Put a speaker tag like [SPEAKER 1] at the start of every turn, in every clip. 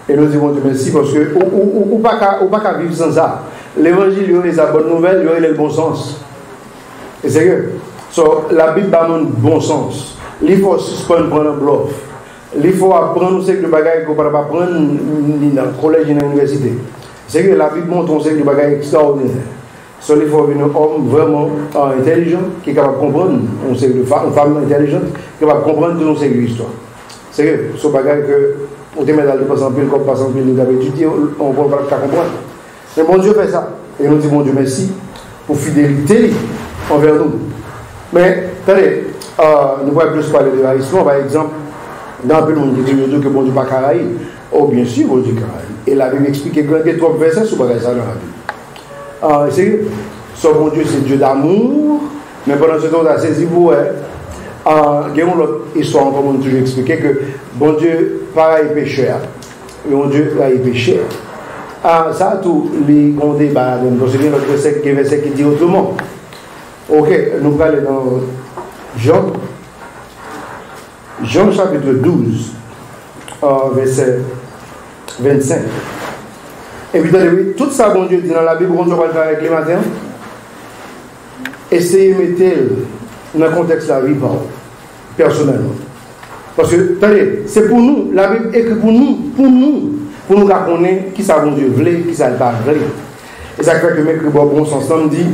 [SPEAKER 1] Et nous disons Dieu merci parce que ou pas qu'à vivre sans ça. L'évangile, il y a les bonnes nouvelles, il y a le bon sens. Et c'est que la Bible a un bon sens. Il faut suspendre prendre un bluff. Il faut apprendre ce que le bagage qu'on ne peut pas apprendre dans le collège et dans l'université. C'est que la Bible montre un secret de bagage extraordinaire. Il faut un homme vraiment intelligent qui est capable de comprendre, une femme intelligente qui est capable de comprendre tout ce l'histoire. C'est que ce bagage que on te met dans le passant pile, comme passant pile, nous avons étudié, on ne peut pas comprendre. Mais bon Dieu fait ça. Et nous disons bon Dieu merci pour fidélité envers nous. Mais, attendez, nous pouvons plus parler de haïssement, par exemple, dans un peu le monde qui dit que bon Dieu n'est pas caraïbe. Oh, bien sûr, bon Dieu caraïbe. Et la Bible explique qu'il y a 3 versets sur ça dans la Bible. C'est que ce bon Dieu, c'est Dieu d'amour, mais pendant ce temps, on a saisi vous, il y a une autre histoire, comme on a toujours expliqué, que bon Dieu, pareil pécheur, et bon Dieu, pareil pécheur. Ça, tous les grands débats, donc c'est bien notre verset qui dit autrement. Ok, nous allons dans Jean chapitre 12, verset 25. Et puis, oui, tout ça, bon Dieu dit dans la Bible, on va le faire avec les matins. Essayez de mettre dans le contexte de la vie, personnellement. Parce que, attendez, c'est pour nous, la Bible écrit pour nous connaître qui ça bon Dieu voulait, qui ça ne pas voulait. Et ça fait que le bon sens, on dit,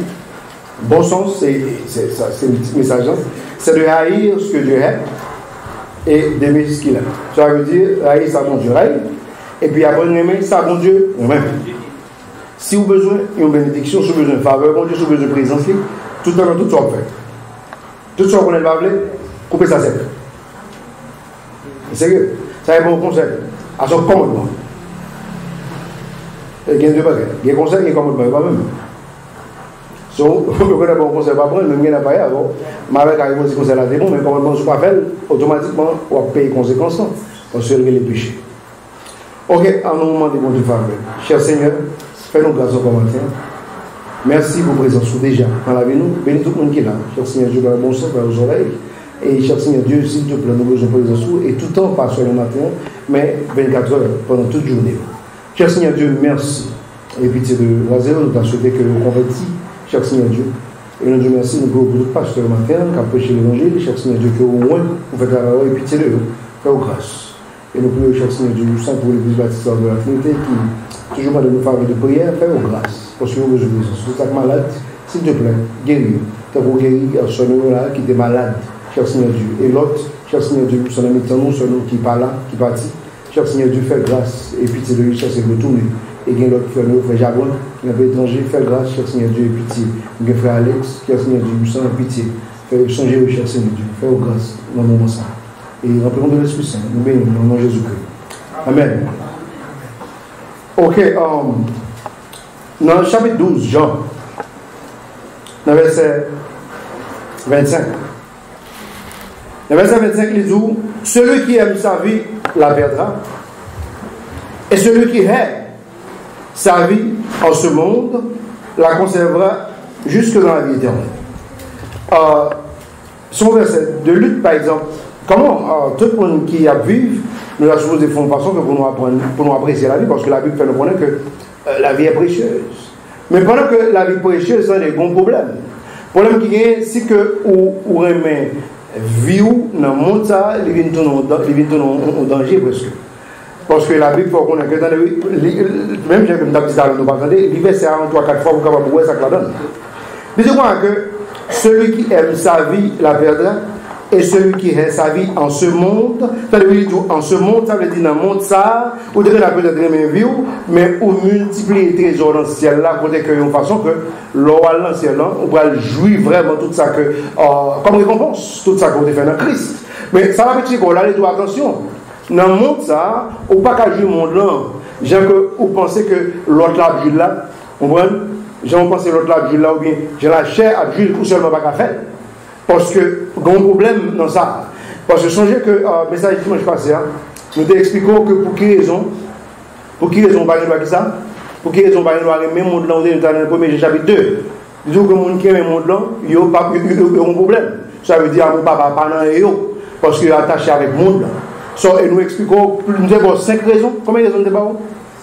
[SPEAKER 1] bon sens, c'est le petit message, c'est de haïr ce que Dieu aime et d'aimer ce qu'il aime. Ça veut dire, haïr ça bon Dieu aime, et puis après aimer ça bon Dieu même. Si vous avez besoin d'une bénédiction, si vous avez besoin de faveur, bon Dieu, si vous avez besoin de présence, tout le temps, tout ça on fait. Tout ça qu'on ne va pas couper ça sec. C'est sérieux. Ça est bon conseil. À son commandement. Il y a deux bagages. Il y a conseil et commandement, pas même. Si on a un bon conseil, pas prendre, même il n'y a pas avant. Mais avec un bon conseil là, c'est bon, mais commandement, je ne pas faire, automatiquement, on va payer les conséquences. Parce que c'est les péchés. Ok, en un moment de bon Dieu faveur. Cher Seigneur, fais-nous grâce au commentaire. Merci pour votre présence déjà dans la vie. Nous bénis tout le monde qui est là. Cher Seigneur Dieu, dans le bon sens, dans les oreilles. Et cher Seigneur Dieu, s'il te plaît, nous besoin de présence et tout le temps, pas sur le matin, mais 24 heures pendant toute journée. Cher Seigneur Dieu, merci. Et pitié de l'Azéro, nous t'as souhaité que nous convertis, cher Seigneur Dieu. Et nous disons merci, nous pouvons pour tout pasteur le matin, qui a prêché l'évangile, cher Seigneur Dieu, que au moins, vous faites la parole et pitié de eux, faites grâce. Et nous prions, cher Seigneur Dieu, saint pour l'église baptiste de la Trinité, qui toujours pas de nous faveur de prière, faites grâce. Parce que nous besoin de présence. Si vous êtes malade, s'il te plaît, guéris. Tu as pour guérir ce là qui est malade, cher Seigneur Dieu. Et l'autre, cher Seigneur Dieu, son ami nous, son nous qui parle là, qui partit. Cher Seigneur Dieu, fais grâce et pitié de lui, cher Seigneur, retourner. Et il y a l'autre frère, frère Jabon, qui est un peu étranger, fais grâce, cher Seigneur Dieu, et pitié. Il y a frère Alex, cher Seigneur Dieu, sans pitié. Fais changer, cher Seigneur Dieu, fais grâce dans le moment ça. Et rappelons de l'Esprit Saint, nous bénissons au nom de Jésus-Christ. Amen. Ok, dans le chapitre 12, Jean, dans le verset 25. Le verset 25, il dit, celui qui aime sa vie la perdra, et celui qui hait sa vie en ce monde la conservera jusque dans la vie éternelle. Son verset de lutte, par exemple, comment tout le monde qui a vécu, nous avons supposé faire une façon pour nous apprécier la vie, parce que la Bible fait nous connaître que la vie est précieuse. Mais pendant que la vie est précieuse, ça a des grands problèmes. Le problème qui est, c'est que vous remet vie dans le monde, il vient en danger presque. Parce que la Bible, il faut qu'on ait que dans même si comme d'habitude, nous pas entendre, il verset 3-4 fois, vous pouvez voir ça que la donne. Mais je crois que celui qui aime sa vie la perdra, et celui qui aime sa vie en ce monde, en ce monde, ça veut dire dans le monde, ça, vous devez la peut-être aimer vie, mais vous multipliez les trésors dans le ciel là, pour que une façon que l'eau dans le ciel là, on va jouir vraiment tout ça que, comme récompense, tout ça qu'on a fait dans Christ. Mais ça va petit qu'on a les doigts, attention. Dans le monde, ça, ou pas qu'à jouer le monde là, j'aime que vous pensez que l'autre là, Jules là, vous comprenez? J'aime penser l'autre là, Jules là, ou bien j'ai la chair à Jules tout seulement pas qu'à faire. Parce que, il y a un problème dans ça. Parce que songez que, message dimanche passé, nous t'expliquons que pour qui raison, pas ça, pour qui raison, même monde là, on est dans le premier chapitre 2. Disons que le monde qui aime le monde là, il y a un problème. Ça veut dire, mon papa, pas dans eux, parce qu'il est attaché avec le monde là. Et nous expliquons, nous avons 5 raisons. Combien de raisons nous avons?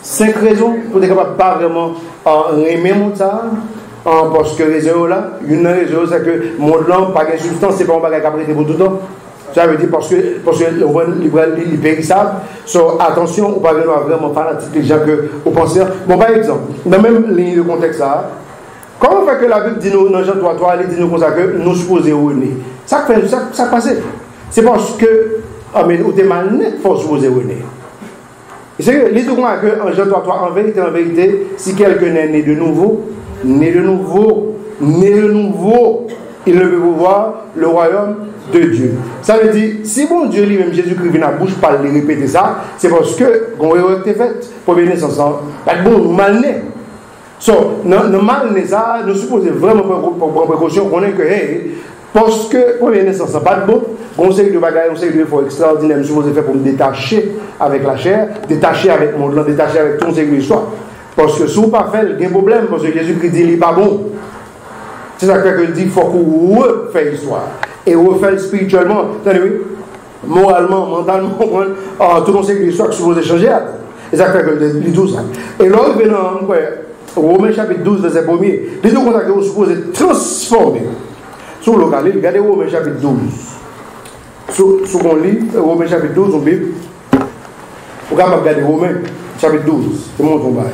[SPEAKER 1] 5 raisons pour être capable de pas vraiment aimer ça. Parce que les raisons là, une raison c'est que mon langue, pas de substance, c'est pas un bagage qui pour tout le temps. Ça veut dire parce que le est périssable. Attention, on ne peut pas vraiment fanatique les gens que vous pensez. Bon, par exemple, dans la même ligne de contexte, comment fait que la Bible dit nous, dans Jean 3, elle dit nous comme ça que nous supposons renier? Ça passe. C'est parce que, mais vous êtes mal net, il faut supposer renier. C'est que, les deux que en Jean 3, en vérité, si quelqu'un est né de nouveau, il ne peut voir le royaume de Dieu. Ça veut dire, si bon Dieu lui-même, Jésus-Christ vient à la bouche pas le répéter ça, c'est parce que, quand on a été fait, première naissance, bon, nous mal né. Nous mal né ça, nous supposons vraiment prendre précaution, qu'on est que, parce que, première naissance, pas de bon, conseil de bagaille, conseil de effort extraordinaire, nous supposons faire pour me détacher avec la chair, détacher avec mon monde, détacher avec ton sécurité l'histoire. Parce que si vous pas fait, il y a un problème, parce que Jésus-Christ dit, il n'est pas bon. C'est ça que dit, il faut qu'on refait l'histoire. Et refait spirituellement, moralement, mentalement, tout le monde sait que l'histoire que vous échangez. C'est ça que dit tout ça. Et là, il venant, Romains chapitre 12, verset 1er, les deux contacts que vous supposez transformer. Sur le local, regardez Romains chapitre 12. Sous mon livre, Romains chapitre 12, on Bible. Vous pouvez regarder Romains chapitre 12, c'est mon tombage.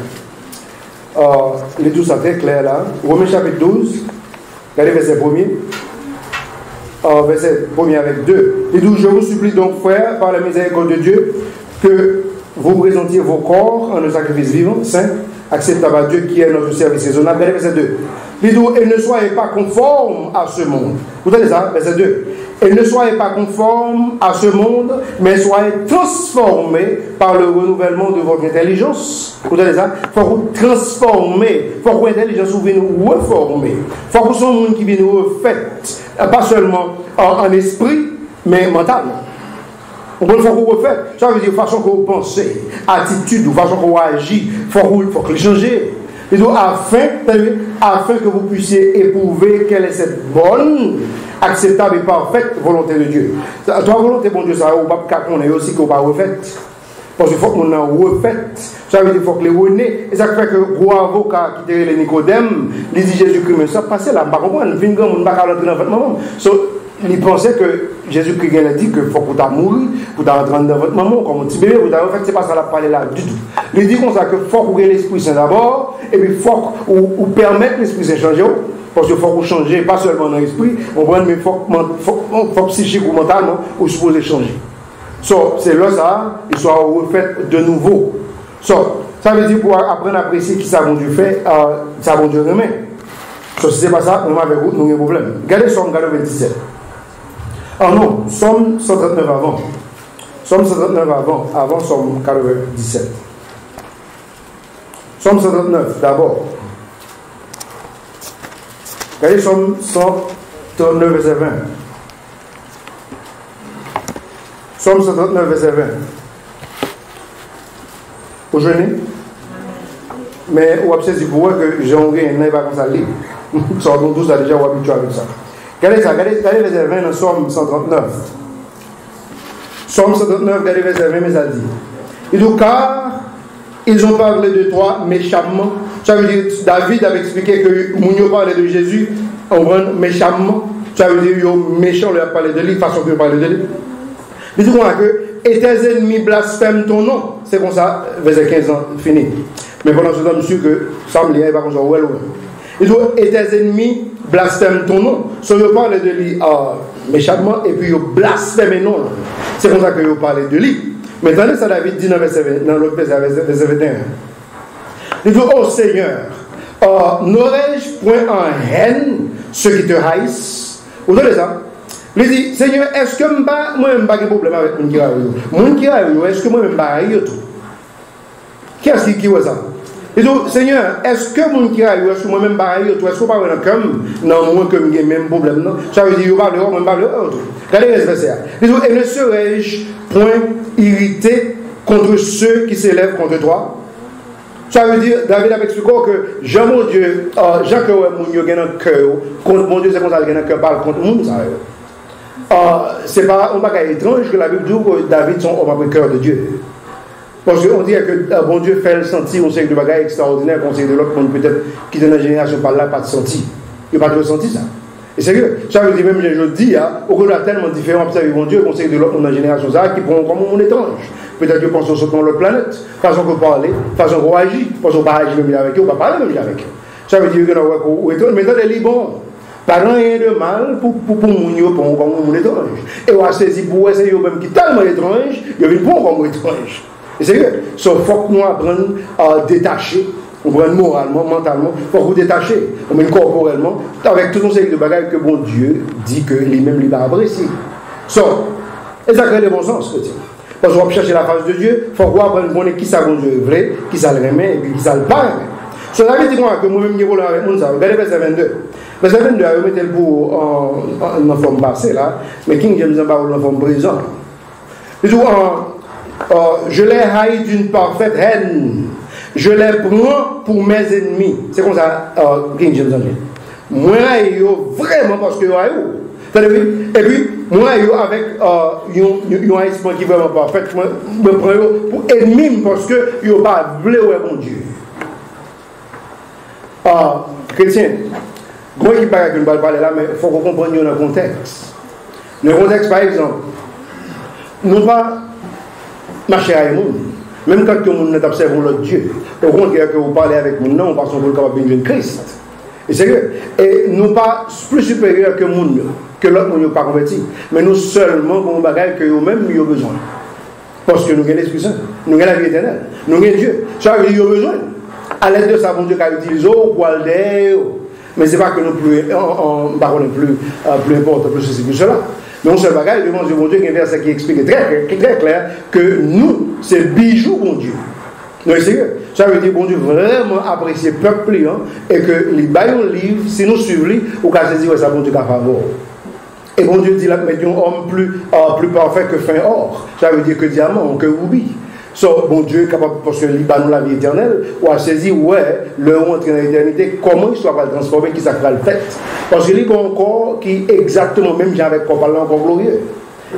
[SPEAKER 1] Les 12 sont très clairs là. Romains chapitre 12, regardez verset 1er. Verset 1er avec 2. Il dit, je vous supplie donc, frères, par la miséricorde de Dieu, que vous présentiez vos corps en un sacrifice vivant, saint, acceptable à Dieu, qui est notre service raisonnable. Regardez verset 2. Il dit, et ne soyez pas conformes à ce monde. Vous entendez ça? Verset 2. Et ne soyez pas conformes à ce monde, mais soyez transformés par le renouvellement de votre intelligence. Vous entendez ça? Il faut vous transformer. Il faut que votre intelligence vous vienne nous reformer. Il faut que vous soyez un monde qui vient nous refaire. Pas seulement en esprit, mais mentalement. Il faut que vous refaites. Ça veut dire façon que vous pensez, attitude, façon que vous agissez. Il faut que vous changez. Et donc, afin que vous puissiez éprouver quelle est cette bonne, acceptable et parfaite volonté de Dieu. Toi, volonté, bon Dieu, ça va qu'on ait aussi qu'on va refaire. Parce qu'il faut qu'on ait refait. Ça veut dire qu'il faut que les renés. Et ça fait que le gros avocat qui était les Nicodème, il dit Jésus-Christ, mais ça passe là, je ne comprends pas. Il ne va pas rentrer dans votre maman. Il pensait que Jésus-Christ a dit qu'il faut que tu mourir, pour rentrer dans votre maman, comme un petit bébé. En fait, ce n'est pas ça la parler là du tout. Il dit comme ça qu'il faut que l'Esprit Saint d'abord, et puis il faut qu'on permette l'Esprit Saint de changer. Parce qu'il faut qu'on change, pas seulement dans l'esprit, mais il faut psychique ou mentalement, ou supposé changer. C'est là ça, il soit refait de nouveau. Ça veut dire pour apprendre à apprécier qui ça bon Dieu fait, ça bon Dieu remet. Si ce n'est pas ça, on avec vous, nous avons un problème. Regardez Somme 97. Non, Somme 139 avant. Somme 139 avant Somme 97. Somme 139 d'abord. Regardez Somme 139 verset 20. Somme 139 verset 20. Vous jeûnez? Mais vous avez saisi pour que j'ai rien, n'est pas comme ça libre. Nous tous déjà habitués avec ça. Regardez ça, regardez verset 20 dans Somme 139. Somme 139, regardez verset 20, mais ça dit. Il dit, car ils ont parlé de toi méchamment. Ça veut dire, David avait expliqué que Mounio parlait de Jésus, on prend méchamment. Ça veut dire, méchant, lui a parlé de lui, façon qu'il parlait de lui. Il dit que, et tes ennemis blasphèment ton nom. C'est comme ça, verset 15 ans, fini. Mais pendant ce temps, je suis que ça me lie, pas comme ça, ouais. Il dit, et tes ennemis blasphèment ton nom. So, il parle de lui méchamment, et puis il blasphème non. C'est comme ça qu'il parlait de lui. Mais attendez, ça David dit dans l'autre verset 21. Il dit, oh Seigneur, n'aurais-je point en haine ceux qui te haïssent? Vous entendez ça? Il dit, Seigneur, est-ce que moi-même pas de problème avec mon qui a eu? Mon qui a eu, est-ce que moi-même pas eu tout? Qu'est-ce qui voit ça? Il dit, Seigneur, est-ce que mon qui a eu, est-ce que moi-même pas eu tout? Est-ce que pas comme non, moi comme j'ai même problème? Non? Ça veut dire, il parle de moi, pas de l'autre. Regardez ce verset. Il dit, et ne serais-je point irrité contre ceux qui s'élèvent contre toi? Ça veut dire, David a expliqué que Jean, mon Dieu, Jean, que mon Dieu a un cœur, contre mon Dieu, c'est comme ça qu'il a un cœur, parle contre le monde, ça. c'est pas un bagage étrange que la Bible dit que David son homme après cœur de Dieu. Parce qu'on dit que bon Dieu fait le sentir, on sait que le bagage extraordinaire, qu'on sait de l'autre monde peut-être qui dans la génération par là, pas de senti. Il n'y a pas de senti ça. Et c'est que ça veut dire même, je dis, au qu'on a tellement différent, observer mon Dieu, qu'on sait de l'autre monde dans la génération ça, qui prend comme un étrange. Peut-être que pensons sur l'autre planète, façon qu'on parle, façon qu'on agit, façon qu'on agit même avec eux, on va parler même avec eux. Ça veut dire que nous avons mais dans les Liban, pas rien de mal pour nous, pour comme un étrange. Et on a saisi pour essayer même qui est tellement étrange, il y a une bonne comme étrange. Et c'est que, il faut que nous apprenions à détacher. On prend moralement, mentalement, il faut vous détacher, on met corporellement, avec tout un série de bagages que bon Dieu dit que lui-même il va apprécier. Et ça crée le bon sens, chrétien. Parce qu'on va chercher la face de Dieu, il faut apprendre qui ça bon Dieu est vrai, qui ça le remet et puis qui ça le pas. So, la vie dit que moi-même, je vais avec mon ça. Regardez verset 22. Verset 22, je vais mettre le bout en forme passée là, mais King James en parle en forme présente. Il dit, je les haïs d'une parfaite haine. Je les prends pour mes ennemis. C'est comme ça, King James en dit. Moi, je vraiment parce que je et puis, moi, avec un esprit qui est vraiment parfait, je me prends pour ennemi parce que je ne pas voulu mon Dieu. Chrétien, moi qui parle qu'on va parler là, mais il faut qu'on comprenne le contexte. Le contexte, par exemple, nous pas marcher avec nous. Même quand nous observons l'autre Dieu, au contraire que vous parlez avec nous, on passe pour le capable de Christ. Et c'est que, et nous pas plus supérieurs que nous, que l'autre nous pas converti, mais nous seulement pour un bagage que nous-mêmes nous avons besoin. Parce que nous avons l'Esprit Saint, nous avons la vie éternelle, nous avons Dieu. Ça veut dire nous avons besoin. À l'aide de ça, bon Dieu qu'a utilisé pour aller. Mais ce n'est pas que nous plus important, plus ceci, plus cela. Mais on se bagaille devant Dieu, bon Dieu, qui est un verset qui explique très clair que nous, c'est bijou, bon Dieu. Non, c'est sérieux. Ça veut dire, bon Dieu, vraiment apprécier le peuple, et que les baillons livres, si nous suivons, ou qu'à se dire, ça, bon Dieu, qu'à favor. Et bon Dieu dit, là, mais un homme plus parfait que fin or. Ça veut dire que diamant, que rubis. Bon Dieu est capable, parce que nous la vie éternelle, ou à saisir, le rentre dans l'éternité, comment il soit transformé, qui ça fera le fait. Parce que l'Ibon encore qui est exactement même avec qu'on parle encore glorieux.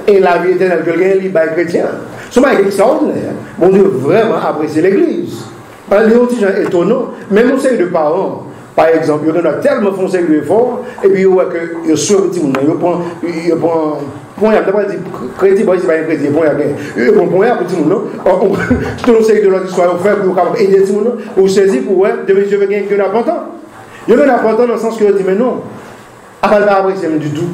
[SPEAKER 1] Et la vie éternelle, quelqu'un est chrétien. C'est extraordinaire. Bon Dieu vraiment apprécie l'Église. Les petits gens étonnants, même au sein de parents, par exemple, il y en a tellement foncé de l'effort, et puis il y a que il soit petit monde, il prend il y a d'abord dit crédit c'est pas un crédit bon il y a bon il y a petit monde tout le série de l'autre histoire faire pour capable aider tout monde ou saisir pour de monsieur veut gagner que important il y a important dans le sens que dit mais non à pas apprécier du tout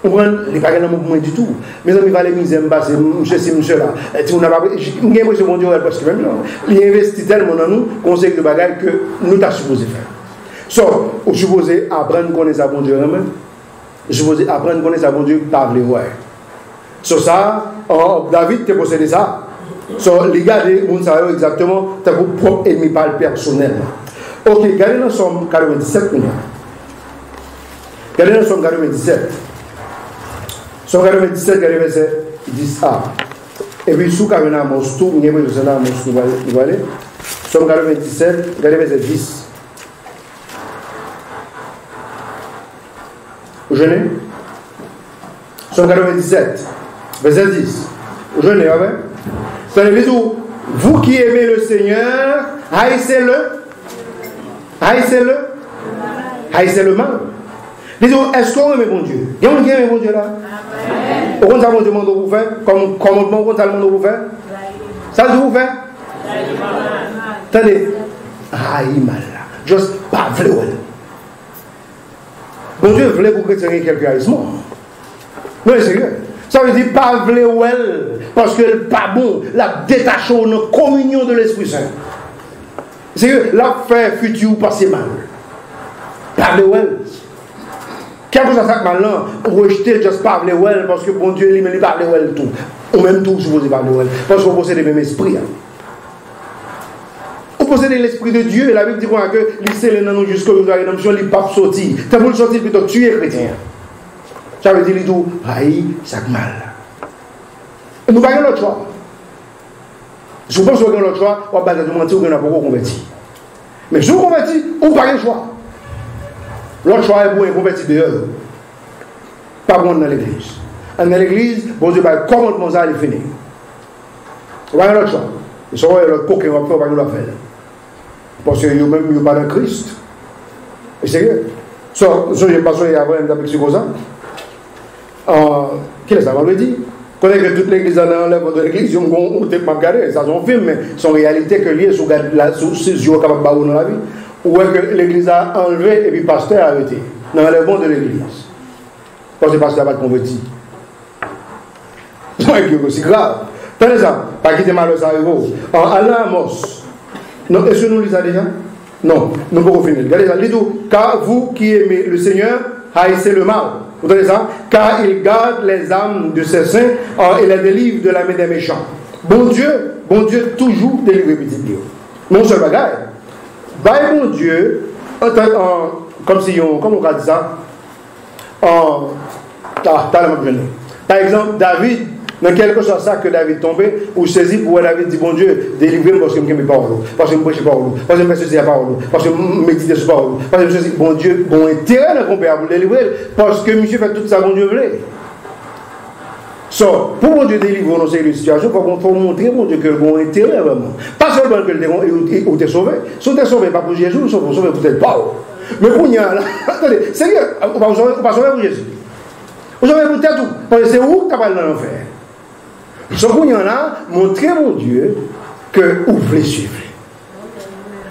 [SPEAKER 1] on prend les pas dans mouvement du tout mes amis va les miser me passer monsieur si monsieur là tout on n'a pas j'ai monsieur mon Dieu parce que même là il investit tellement dans nous conseil de bagages que nous t'a supposé faire on supposé apprendre connaître ça bon Dieu même je vous apprendre à connaître bon Dieu par les ouais. Sur ça, David t'a possédé ça. Sur les gars, vous savez exactement, t'as vos propres ennemis par le personnel. Ok, regardez dans Somme 97 maintenant. Regardez dans Somme 97. Somme 97, regardez verset 10a. Et puis sous Karina Mostou, vous avez besoin d'un Mostou, vous voyez. Somme 97, regardez verset 10. Vous jeûnez? Somme 97, verset 10. Vous jeûnez, ouais? Ça veut dire, vous qui aimez le Seigneur, haïssez-le. Haïssez-le. Haïssez le mal. Disons, est-ce qu'on aime bon Dieu? Il y a un qui aime bon Dieu là? Au contraire, mon demande vous faire, comme commandement, au contraire, vous faire. Ça vous fait? Attendez. Haï mal là. Juste pas vrai. Bon Dieu voulait pour chrétien quelques haïssements. Non, c'est sérieux. Ça veut dire pas voulait parce que le pas bon, la détachons de communion de l'Esprit Saint. C'est que l'affaire future passé mal. Pas voulait Qu'est-ce que ça mal là? Rejeter juste pas voulait parce que bon Dieu lui-même pas voulait tout. Ou même tout supposé pas voulait parce qu'on possède le même esprit. Vous possédez l'Esprit de Dieu, et la Bible dit que l'issue dans nous jusqu'au jour de la rédemption, il ne peut pas sortir. Tu peux le sortir plutôt tuer chrétien. Ça veut dire qu'il dit, aïe, ça mal. Et nous n'avons pas l'autre choix. Je pense qu'on a l'autre choix, on va pas mentir, on n'a pas converti. Mais si vous convertis, on n'a pas le choix. L'autre choix est pour un converti dehors. Pas bon dans l'église. dans l'église, bon Dieu, comment ça aller finir. Vous voyez l'autre chose. Ils sont l'autre coquin, on va faire faire. Parce que eux-mêmes, ils n'ont pas de Christ. Et sérieux. Je n'ai pas soigné avant un peu comme ça. Qu'est-ce que ça m'a dit? Quand que toute l'église en enlève de l'église, on ne peut pas regarder. Ça, c'est un film, mais c'est une réalité que liée sur ses yeux capable de dans la vie. Ou est que l'église a enlevé et puis le pasteur a arrêté. Dans l'enlèvement de l'église. Parce que le pasteur n'a pas de converti. C'est aussi grave. Tenez ça, pas quitter malheur ça arrive. Allah Amos. Non, est-ce que nous lisons déjà? Non, nous ne pouvons pas finir. Regardez ça, lisez-vous. Car vous qui aimez le Seigneur, haïssez le mal. Vous entendez ça? Car il garde les âmes de ses saints et les délivre de la main des méchants. Bon Dieu toujours délivre petit Dieu. Non seul bagaille. Bon Dieu, comme si on, comment on va dire ça? Par exemple, David, dans quelque chose ça que David tombé, ou saisi pour David dit, bon Dieu, délivrez-moi parce que je ne me parle, parce que je ne prêche pas, parce que je me fais ceci à parole, parce que je médite sur parole, parce que je me dis, bon Dieu, bon intérêt dans le père pour délivrer, parce que monsieur fait tout ça, bon Dieu voulait. So, pour bon Dieu délivrer dans ces situations, il faut montrer bon Dieu que bon intérêt vraiment. Pas seulement que tu es sauvé. Si tu es sauvé, pas pour Jésus, tu es sauvé pour tes parents. Mais pour nous, attendez, sérieux, on ne va pas sauver pour Jésus. On va sauver pour tes tout. Parce que c'est où que tu vas dans l'enfer. So, pour nous, montrer mon Dieu que vous voulez suivre.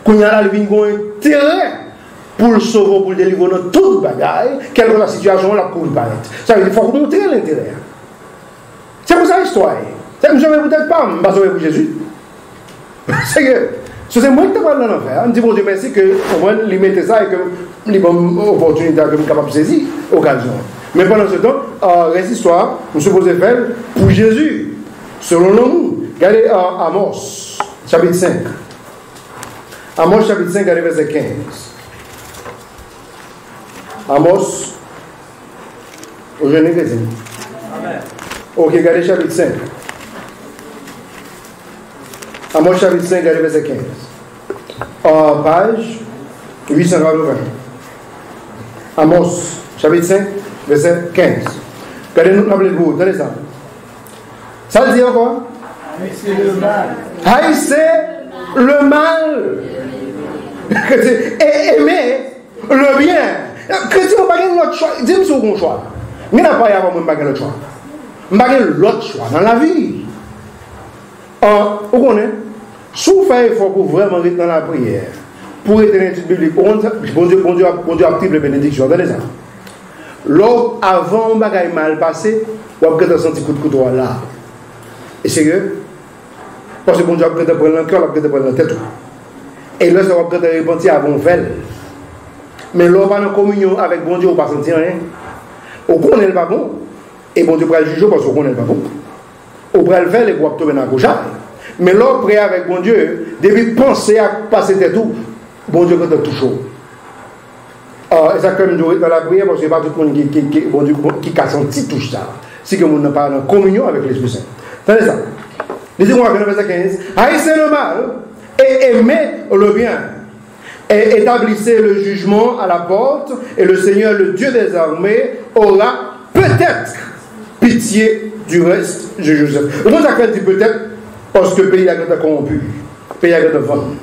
[SPEAKER 1] Pour nous, il y a un intérêt pour le sauver, pour le délivrer dans toute bagaille, quelle que la situation là pour le paraître. Ça veut dire qu'il faut montrer l'intérêt. C'est pour ça l'histoire. C'est que je ne vais peut-être pas me sauver pour Jésus. C'est que c'est moi qui te parle dans l'enfer. Je me dis, bon Dieu, merci que au moins, il mette ça et que les bonnes opportunités que je suis capable de saisir, occasion. Mais pendant ce temps, les histoires, nous sommes supposés faire pour Jésus, selon nous. Regardez Amos, chapitre 5. Amos, chapitre 5, regardez verset 15. Amos, au jeune chrétien. Amen. Ok, regardez chapitre 5. Amos chapitre 5, regardez verset 15. Page 880. Amos chapitre 5, verset 15. Regardez-nous, rappelez-vous, tenez ça. Ça le dit encore? Haïssez le mal. Haïssez le mal. Et aimer le bien. Chrétien, on n'a pas de choix. Dis-moi si on a un choix. Mais il n'y a pas de choix. Je n'ai pas l'autre choix dans la vie. Vous connaissez, si vous faites effort pour vraiment être dans la prière, pour être dans l'étude biblique, bon Dieu a pris les bénédictions. Regardez ça. Lors, avant un bagage mal passé, vous avez senti coup de couteau là. Et sérieux? Parce que bon Dieu a pris prendre le cœur, a pris prendre la tête. Et là, ça va prendre repentir avant faire. Mais lors, pas en communion avec bon Dieu, vous ne pas sentir rien. Vous connaissez le pas bon. Et bon Dieu va le juger parce qu'on n'est pas bon. On va le faire et on va tomber dans la gauche. Mais l'autre prier avec bon Dieu, depuis penser à passer tes tout, bon Dieu va te toucher. Et ça comme dans la prière, parce que ce n'est pas tout le monde qui a senti touche ça. Si que le monde n'a pas en communion avec l'Esprit Saint. Tenez ça. Lisez-moi le verset 15. Haïssez le mal et aimez le bien. Et établissez le jugement à la porte, et le Seigneur, le Dieu des armées, aura peut-être pitié du reste de Joseph. Comment ça dit peut-être? Parce que le pays a été corrompu. Le pays a été vendu.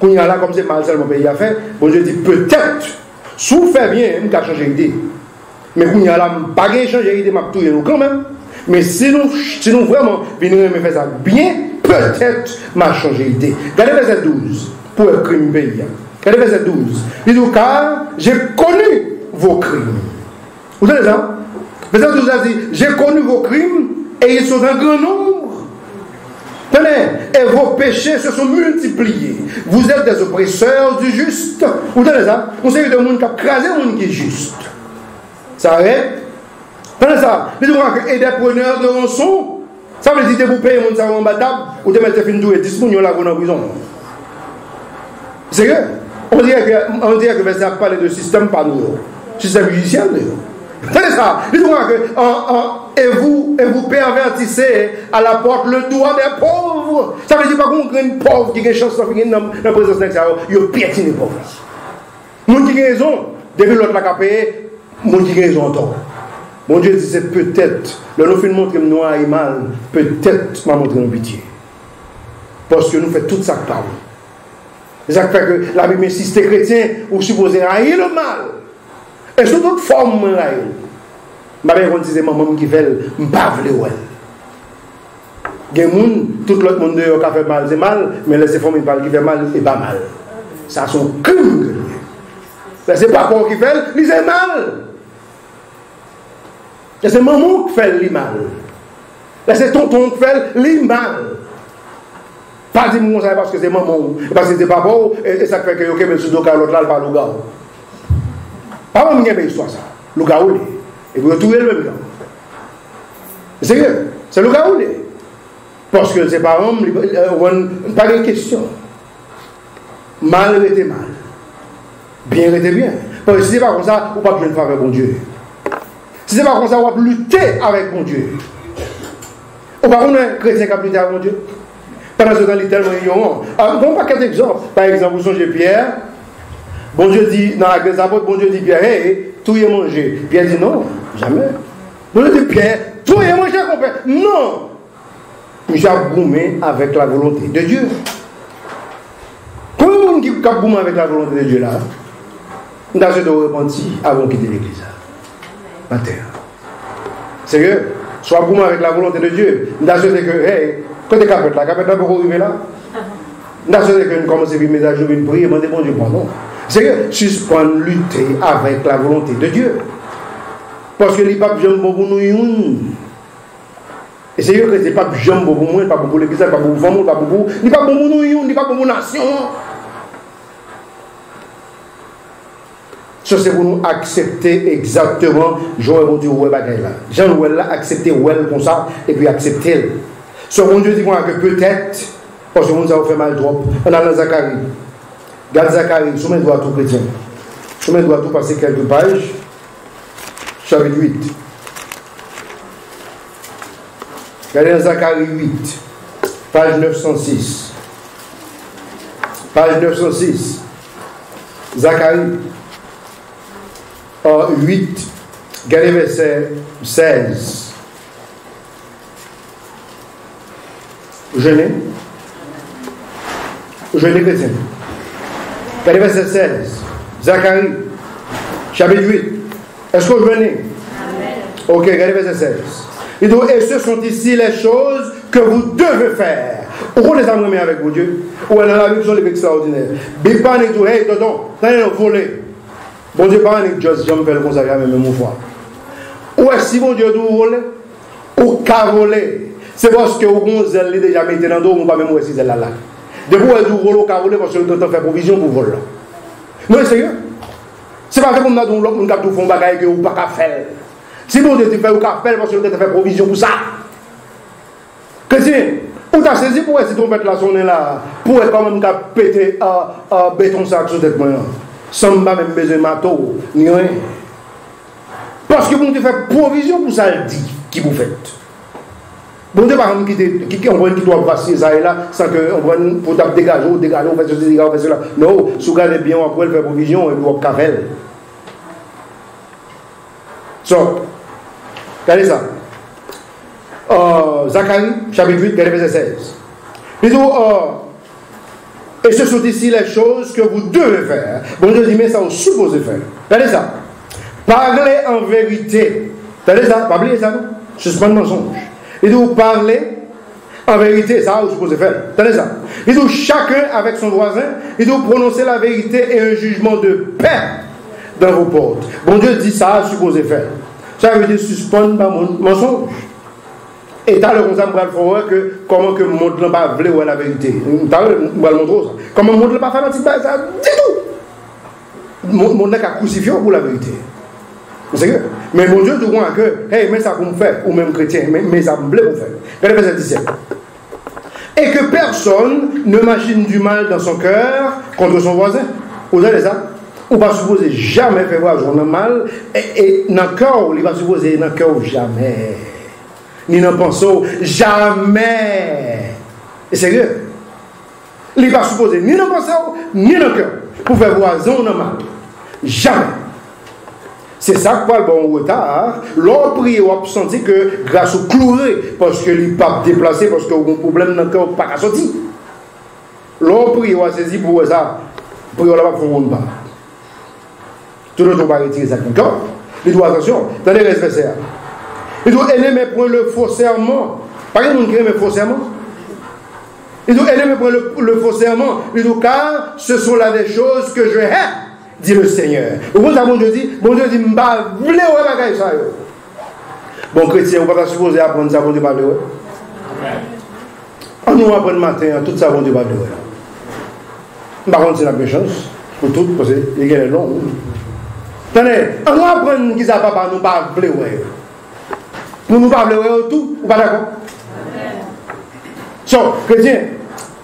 [SPEAKER 1] Quand il y a là, comme c'est mal seulement le pays a fait, bon Dieu dit peut-être. Si vous faites bien, vous avez changé d'idée. Mais quand il y a là, pas changer d'idée, je vais tout quand même. Mais si nous vraiment venons me faire ça bien, peut-être m'a changé d'idée. Regardez verset 12 pour le crime pays. Regardez verset 12. Il dit car j'ai connu vos crimes. Vous savez ça? Verset 12 a dit j'ai connu vos crimes et ils sont un grand nombre. Tenez, et vos péchés se sont multipliés. Vous êtes des oppresseurs du juste. Vous tenez ça? Vous savez de monde qui a crasé le monde qui est juste. Ça arrête. Tenez ça. Et des preneurs de rançon. Ça veut dire que vous payez mon salaire en battable ou de mettre fin et 10 millions là en prison. C'est vrai. On dirait que verset parle de système par nous. Système judiciaire. Tenez ça. Dites-moi que et vous pervertissez à la porte le droit des pauvres. Ça veut dire pas qu'on crée une pauvre qui a une chance de finir dans la présence d'extérieur. Il piétine les pauvres. Mon qui a raison, depuis l'autre l'a capé, mon qui a raison en tort. Mon Dieu dit c'est peut-être, le nous fait montrer que nous avons mal, peut-être m'a montré une pitié. Parce que nous faisons tout ça par nous. C'est ça qui fait que la Bible insiste, chrétien, ou supposé haïr le mal. Et sous toute forme, je haïr. Je disais, maman qui fait, je ne pas vouloir. Tout l'autre monde qui fait mal, c'est mal, mais les femmes qui fait mal, c'est pas mal. Ça, c'est un crime. C'est pas quoi qui fait, c'est mal. C'est maman qui fait le mal. C'est tonton qui fait le mal. Pas dire moi parce que c'est maman, parce que c'est papa, et ça fait que vous avez sur l'autre là, pas le gars. Pas moi qui ai histoire ça. Le gars, et vous trouvez le même gars. C'est sérieux, c'est le gars. Parce que ses parents, pas de question. Mal était mal. Bien était bien. Parce que si ce n'est pas comme ça, vous ne pouvez pas faire avec bon Dieu. Si ce n'est pas comme ça, vous pouvez lutter avec bon Dieu. Ou par contre, un chrétien qui a lutté avec bon Dieu. Pendant ce temps, il est tellement ignorant. Bon paquet d'exemples. Par exemple, vous songez Pierre. Bon Dieu dit, dans la grèce d'apôtre, bon Dieu dit Pierre, hey, tout est mangé. Pierre dit non, jamais. Bon Dieu dit Pierre, tout est mangé, compère. Non. J'ai goumé avec la volonté de Dieu. Combien de monde qui a goumé avec la volonté de Dieu là? Nous avons de repentir avant de quitter l'église. La terre. Sérieux? Soit goumé avec la volonté de Dieu. Nous avons dit que, hey, quand tu es capable là, capable pour arriver là? Nous avons dit que nous commençons à vivre mes jours, une prière, demander bon Dieu pardon. Sérieux? Suspendre lutter avec la volonté de Dieu. Parce que les papes j'aime beaucoup nous. Et c'est eux que c'est pas jamais pour moi, pas pour l'église, pas pour vous, pas pour vous, ni pas pour nous, ni pas pour nos nations. Ça c'est pour nous accepter exactement, j'aurais voulu dire ouais bagaille là. Jean Noël là accepter ouais comme ça et puis accepter. Ce mon Dieu dit que peut-être parce que monde ça vous fait mal trop. On a dans Zacharie. Garde Zacharie, soumet doit tout chrétien. Soumet doit tout passer quelques pages. Chapitre 8. Regardez Zacharie 8, page 906. Page 906. Zacharie 8, regardez verset 16. Jeûnez chrétien. Regardez verset 16. Zacharie, chapitre 8. Est-ce que vous venez? Ok, regardez verset 16. Et ce sont ici les choses que vous devez faire. Pourquoi les amours avec vous Dieu? Ou dans la Bible, sont les extraordinaires. Mais pas de tout, hey, tonton, t'as un volé. Bon Dieu, pas un Dieu, j'aime faire le consacrer même une fois. Ou est-ce que bon Dieu doit voler? Ou qu'à voler? C'est parce que vous avez déjà mis dans le dos, vous ne pouvez pas même si c'est là. De vous, vous voulez ou qu'à voler parce que vous avez fait provision pour voler. Non, c'est sérieux? C'est pas comme dans l'autre, on a tout fait un bagage que vous n'avez pas faire. Si vous avez fait un café, parce que vous avez fait provision pour ça. Chrétien, vous avez saisi pour essayer de mettre la sonne là, pour quand même péter un béton sac sur tête moyen. Sans même besoin de matos, ni rien. Parce que vous avez fait provision pour ça, le dit, qui vous faites. Bon Dieu, par exemple, qui doit passer ça et là, sans que on pour dégager, on fait ceci, on fait cela. Non, si vous regardez bien, on peut faire provision et vous avez café. So, regardez ça. Zacharie, chapitre 8, verset 16. Et ce sont ici les choses que vous devez faire. Bon Dieu dit, mais ça vous supposez faire. Regardez ça. Parlez en vérité. Regardez ça, pas oublier ça, non? Suspendre le mensonge. Et vous parlez en vérité, ça vous supposez faire. Regardez ça. Et donc chacun avec son voisin, et donc prononcer la vérité et un jugement de paix dans vos portes. Bon Dieu dit ça, supposé faire. Ça veut dire suspendre le mensonge. Et t'as le conseil pour que comment que le monde n'a pas voulu la vérité. T'as le montrer ça. Comment le monde n'a pas fait ça du tout. Le monde n'a qu'à crucifier pour la vérité. C'est sérieux. Mais mon Dieu dit que, hey, mais ça pour me faire, ou même chrétien, mais ça me plaît pour faire. Regardez verset 17. Et que personne ne machine du mal dans son cœur contre son voisin. Vous avez ça? On ne va supposer jamais faire voir un mal, et dans le cœur, il va supposer dans le cœur jamais. Ni dans le pensée, jamais. Et sérieux? Il va supposer ni dans le pensée, ni dans le cœur, pour faire voir un mal. Jamais. C'est ça quoi le bon retard. L'on prie, on senti que grâce au cloué, parce que les papes déplacés, parce qu'il y a un problème dans le cœur, pas qu'à sortir. L'on prie, on a saisi pour ça. Pour on ne va pas faire pas. Tout le monde va retirer ça comme corps. Il doit attention, dans les respects. Il doit aimer pour le faux serment. Pas que nous créons le faux serment. Il doit aimer pour le faux serment. Il doit car ce sont là des choses que je hais, dit le Seigneur. Au bout de bon Dieu dit, m'ba vle ouais bagay ça yo. Bon chrétien, on va pas supposer apprendre ça bon Dieu pas de ouais. On nous apprend le matin, tout ça bon Dieu pas de ouais. Par contre, c'est la même chance pour tout, parce qu'il y a long. Tenez, on nous apprend qu'ils n'ont pas nous pas vle ouais. Pour nous pas vle ouais tout, ou pas d'accord? So, chrétien,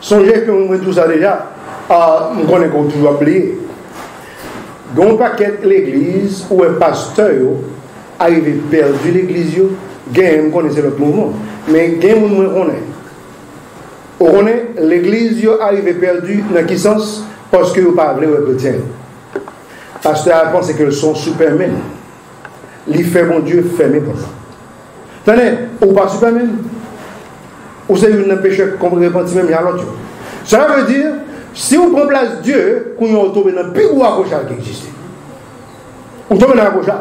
[SPEAKER 1] songez que nous tout ça déjà, nous connaissons qu'on toujours oublié. Dans un paquet l'église où un pasteur arrive perdu l'église, nous connaissons l'autre mouvement. Mais nous connaissons l'église arrive perdu dans quel sens? Parce que vous ne parlez pas chrétien. Pasteur pense que sont supermen. Il fait mon Dieu fermé pour ça. Tenez, ou pas supermen? Ou c'est une péché qu'on repentit même à l'autre. Cela veut dire, si on prend place Dieu, qu'on est tombé dans le plus gros accrochage qui existe. On tombe dans l'accrochage.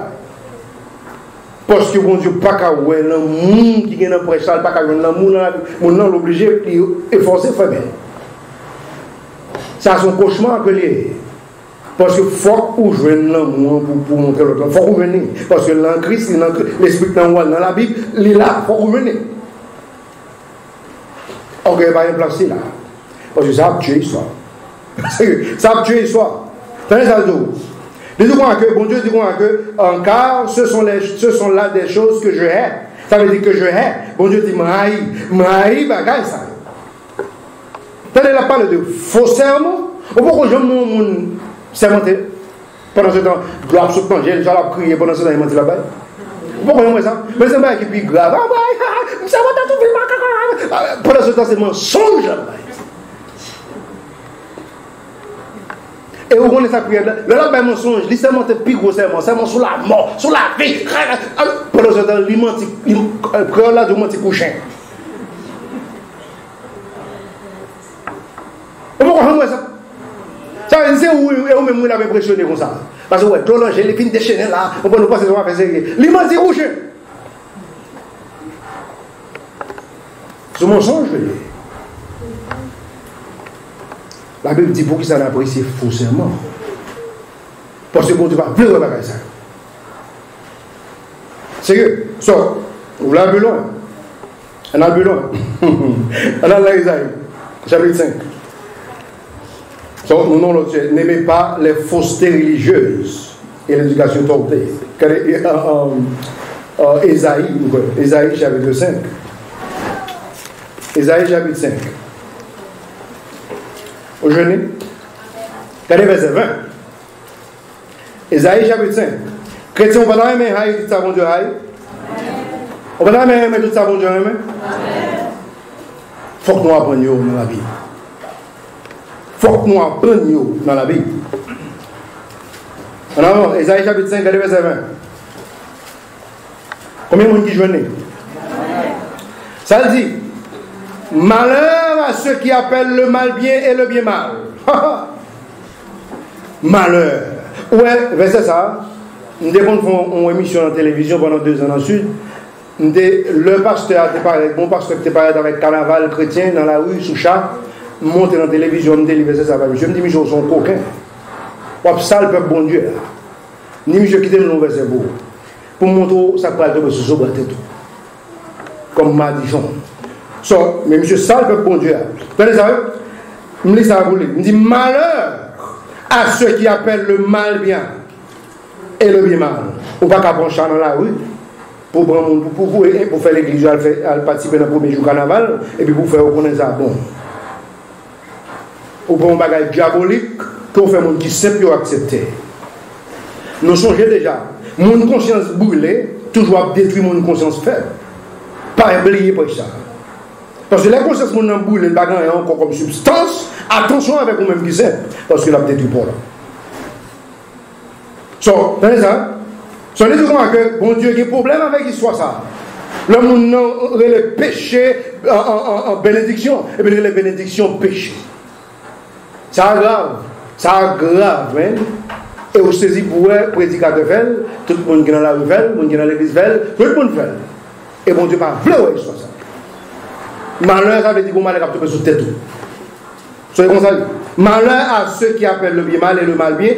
[SPEAKER 1] Parce que bon Dieu, pas qu'à ouais, le monde qui est dans le prêche, pas qu'à ouais, le monde l'obligé d'efforcer faire bien. Ça, c'est un cauchemar que les. Parce que faut que vous jouez l'amour pour montrer l'autre. Il faut que vous venez. Parce que l'en Christ, l'esprit dans la Bible, il est là, il faut que vous venez. On ne va pas placer là. Parce que ça a tué l'histoire. Ça a tué l'histoire. Tenez ça de vous. Dis-moi que, bon Dieu, dis-moi que, en car, ce sont là des choses que je hais. Ça veut dire que je hais. Bon Dieu dit, maï, bagaille ça. Tenez la parole de faux serment. Pourquoi je me sermenté pendant ce temps, je dois absolument manger, je dois prier pendant ce temps, il m'a dit là-bas. Pourquoi on fait ça? Mais c'est pas qui est plus grave. Pendant ce temps, c'est mensonge. Et vous connaissez sa prière. Le là, mensonge, il s'est monté plus gros serment, serment sur la mort, sur la vie. Pendant ce temps, il prière là, il m'a dit coucher. Pourquoi on fait ça? Ça veut dire où même il avait impressionné comme ça. Parce que ouais, tout l'ange, il est fini déchaîné là, on peut nous passer sur la faire. Il m'a dit coucher. C'est mon mensonge. La Bible dit pour qui ça n'a apprécié faussement. Parce que bon Dieu va pleurer avec ça. Sérieux. So, vous l'avez vu loin. On a vu loin. On a l'Isaïe, chapitre 5. So, nous n'aimez pas les faussetés religieuses et l'éducation tortée. Ésaïe chapitre 5. Ésaïe chapitre 5. Aujourd'hui, regardez verset 20. Ésaïe chapitre 5. Chrétien, on va dans aimer haï, tout ça, bon Dieu haï. On va dans aimer tout ça, bon Dieu haï. Il faut que nous apprenions dans la Bible. Il faut que nous apprenions dans la Bible. En avant, Ésaïe chapitre 5, regardez verset 20. Combien de monde qui joignent? Ça dit, malheur à ceux qui appellent le mal bien et le bien mal. Malheur. Ouais, verset ça. Nous avons fait une émission en télévision pendant 2 ans dans le Sud. Le pasteur, mon pasteur qui était avec carnaval chrétien dans la rue, sous chat, monté dans la télévision, me dit, verset ça. Je me dis, monsieur, ils sont coquins. Ou ça, le peuple bon Dieu. Ni monsieur qui le verset beau. Pour montrer ça peut être sur ce tout. Comme m'a dit Jean. So, mais monsieur ça, le peuple bon Dieu. Tenez ça, je me dis ça à vous. Je dis malheur à ceux qui appellent le mal bien et le bien mal. On ne va pas prendre dans la rue pour faire l'église, à participer dans le premier jour carnaval et puis pour faire reconnaître ça bon. Ou pour un bagage diabolique qu'on fait mon qui simple pour accepter. Nous songeons déjà, mon conscience brûlée, toujours détruire mon conscience faible. Pas oublier pour ça. Parce que la conscience mon brûlée, le bagage est encore comme substance, attention avec vous-même qui sait, parce que la détruit pour là. So, tenez ça. Ça veut dire que bon Dieu a des problèmes avec l'histoire ça. Le monde a les péchés en bénédiction, et bien les bénédictions péché. Ça grave. Ça grave, hein? Et vous saisissez pour le prédicateur fait, tout le monde qui est dans la rue fait, tout le monde qui est dans l'église fait, tout le monde fait. Et bon Dieu pas vouloir l'histoire ça. Malheur, ça veut dire qu'on m'a capté sur tête. Soyez comme ça. Malheur à ceux qui appellent le bien mal et le mal bien,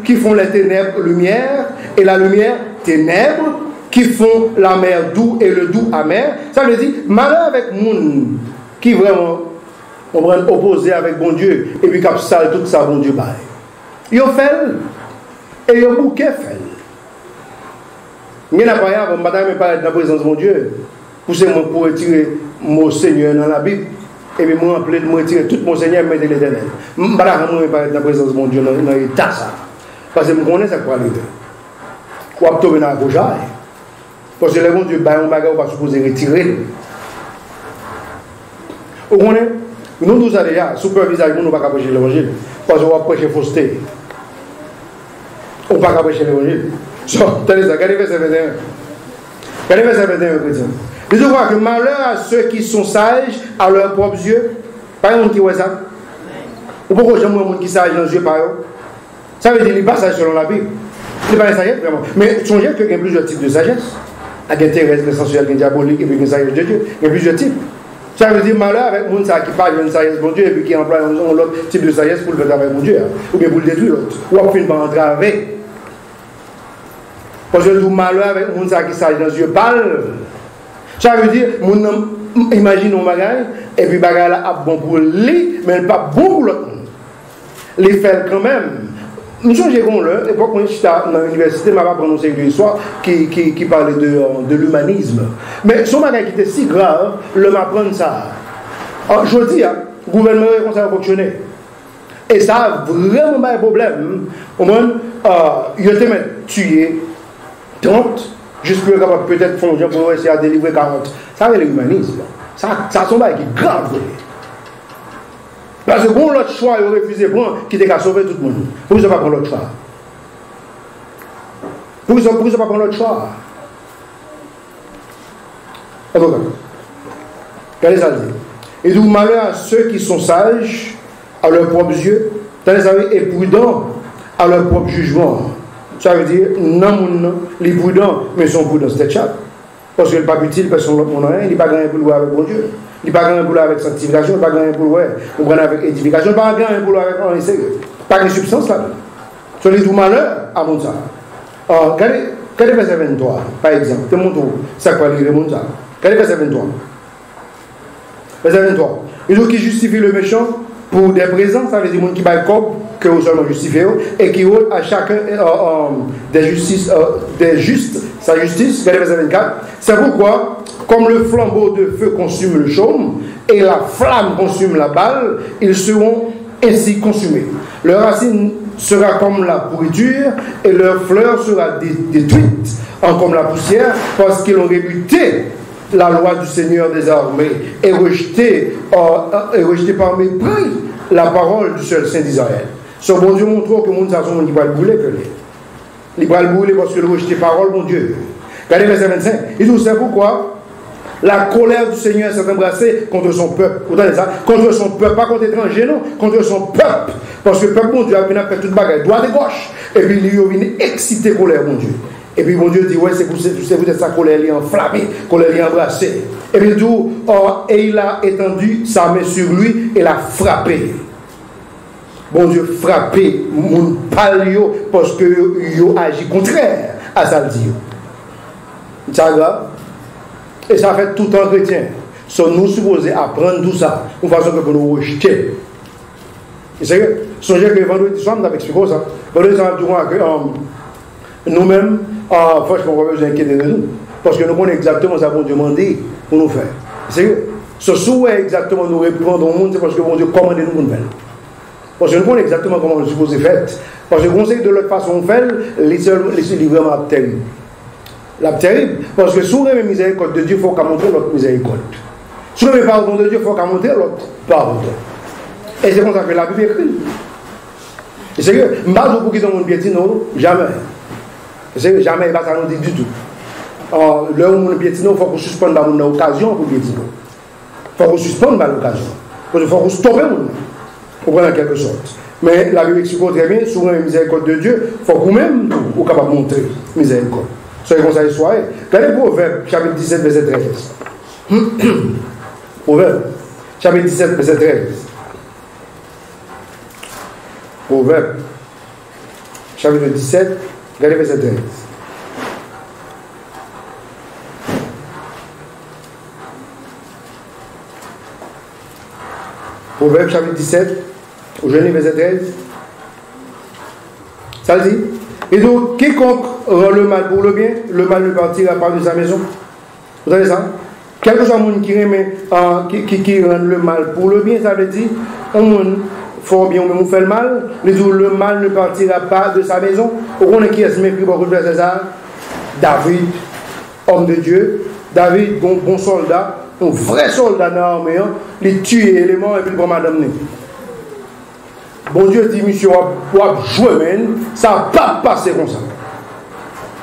[SPEAKER 1] qui font les ténèbres lumière et la lumière ténèbres, qui font la mer doux et le doux amer. Ça veut dire malheur avec moun qui vraiment on va opposer avec bon Dieu et puis cap sale tout ça bon Dieu bail. Yo fait et yo bouquet fait. N'y a pas rien, madame pas dans la présence de mon Dieu. Pour retirer mon Seigneur dans la Bible. Et puis moi, en plein de me retirer tout mon Seigneur, mais de l'éternel. Je ne vais pas dans la présence de mon Dieu dans l'état ça. Parce que je connais ça quoi arriver. Ou à tomber dans la gauche. Parce que le bon Dieu, on ne va pas supposer retirer. Vous connaissez? Nous tous déjà, supervisage, nous ne pouvons pas prêcher l'évangile. Parce qu'on va prêcher fausseté. On ne peut pas prêcher l'évangile. Tenez ça, regardez verset 21. Regardez verset 21, chrétien. Je crois que malheur à ceux qui sont sages à leurs propres yeux. Pas un monde qui voit ça. Ou pourquoi j'aime un monde qui est sage dans les yeux par eux? Ça veut dire qu'il n'est pas sage selon la Bible. Il n'est pas sagesse vraiment. Mais songez qu'il y a plusieurs types de sagesse. Il y a terrestre, sensuel, diabolique et puis une sagesse de Dieu. Il y a plusieurs types. Ça veut dire malheur avec le monde qui parle d'une sagesse de Dieu et puis qui emploie un autre type de sagesse pour le faire avec mon Dieu. Ou bien pour le détruire l'autre. Ou on finit par entrer avec. Parce que tout malheur avec le monde qui sage dans les yeux parle. Ça veut dire, imagine un bagage, et puis bagage là est bon pour lui, mais pas bon pour l'autre. Les fait quand même. Nous sommes là, l'époque où j'étais dans l'université, je n'ai pas prononcé une histoire qui parlait de l'humanisme. Mais son bagage qui était si grave, le m'apprendre ça. Alors, je dis, le gouvernement est ça a fonctionné. Et ça a vraiment pas de problème. Au moins, il a été tué 30. Jusqu'à peut-être fondre pour essayer de délivrer 40. Ça, c'est l'humanisme. Ça son bail qui est grave. Parce que bon, l'autre choix, il a refusé de prendre, qui était qu'à sauver tout le monde. Pourquoi ils ne pas prendre l'autre choix? Pourquoi ils ne pas prendre l'autre choix? Regardez ça dit. Et donc, malheur à ceux qui sont sages à leurs propres yeux, et prudents à leur propre jugement. Ça veut dire, non, les prudents, mais ils sont prudents, c'est chat. Parce que le pas utile, parce que l'autre monde il n'est pas gagné pour avec bon Dieu. Il n'est pas gagné pour avec sanctification, il n'est pas gagné pour avec édification, il n'est pas gagné pour avec un sérieux. Pas de substance là. Sur les tout malheurs, à mon ça. Regardez verset 23, par exemple. Te montre ça quoi lire mon ça. Regardez verset 23. Verset 23. Il faut qu'il justifie le méchant pour des présents, ça veut dire monde qui bat le corps, que vous seulement justifié, et qui roule à chacun des justes, sa justice, verset 24. C'est pourquoi, comme le flambeau de feu consume le chaume, et la flamme consume la balle, ils seront ainsi consumés. Leur racine sera comme la pourriture, et leur fleur sera détruite, comme la poussière, parce qu'ils ont réputé la loi du Seigneur des armées et rejeté par mépris la parole du seul Saint d'Israël. Ce bon Dieu montre que le monde qui va le brûler que les. Il va le brûler parce qu'il a rejeté la parole, mon Dieu. Regardez verset 25. Il dit, c'est pourquoi la colère du Seigneur s'est embrassée contre son peuple. Vous entendez ça? Contre son peuple, pas contre étranger, non, contre son peuple. Parce que le peuple, mon Dieu, a fait toute bagarre, droite et gauche. Et puis il vient exciter colère, mon Dieu. Et puis mon Dieu dit, ouais, c'est vous êtes sa colère, est enflammée, colère est embrassée. Et puis tout, et il a étendu sa main sur lui et l'a frappé. Bon Dieu, frappé, mon palio, parce que il agit contraire à ça le dire. Ça va? Et ça fait tout un chrétien. Sont nous supposés apprendre tout ça, de façon que pour nous rejeter. Et c'est que, songez que vendredi soir, nous avons expliqué ça. Vendredi soir, nous avons que nous-mêmes, franchement, on va besoin d'inquiéter de nous. Parce que nous connaissons exactement ce qu'on demandé pour nous faire. C'est que, ce souhait exactement nous répondre au monde, c'est parce que bon Dieu commande nous pour nous faire. Parce que nous connaissons exactement comment on est supposé faire. Parce que le conseil de l'autre façon on fait, les vraiment terrible. La terrible. Parce que si on remet miséricorde de Dieu, il faut qu'on montre l'autre miséricorde. Si on remet pardon de Dieu, il faut qu'on montre l'autre pardon. Et c'est comme ça que la Bible écrit. Et c'est que, je ne sais pas pour qu'ils ont mon pied, non, jamais. C'est jamais pas ça nous dit du tout. Là où on piétine, il faut qu'on suspende l'occasion pour piétiner. Il faut qu'on suspende l'occasion. Il faut qu'on stoppe en quelque sorte. Mais la Bible explique très bien, souvent la miséricorde de Dieu, il faut qu'on même ou capable de montrer miséricorde. Soyez comme ça, soyez. Regardez Proverbe, chapitre 17, verset 13. Proverbe, chapitre 17, verset 13. Proverbe, chapitre 17, regardez verset 13. Proverbe, chapitre 17, au jeune verset 13. Ça le dit. Et donc, quiconque rend le mal pour le bien, le mal ne partira pas de sa maison. Vous savez ça? Quelque chose qui rend le mal pour le bien, ça veut dire, on fort bien, on fait le mal, le mal ne partira pas de sa maison. On est qui est-ce qui beaucoup de c'est ça? David, homme de Dieu, David, bon soldat, un vrai soldat dans l'armée, il tue les éléments et puis il va madame. Bon Dieu dit, monsieur, pour jouer, ça n'a pas passé comme ça.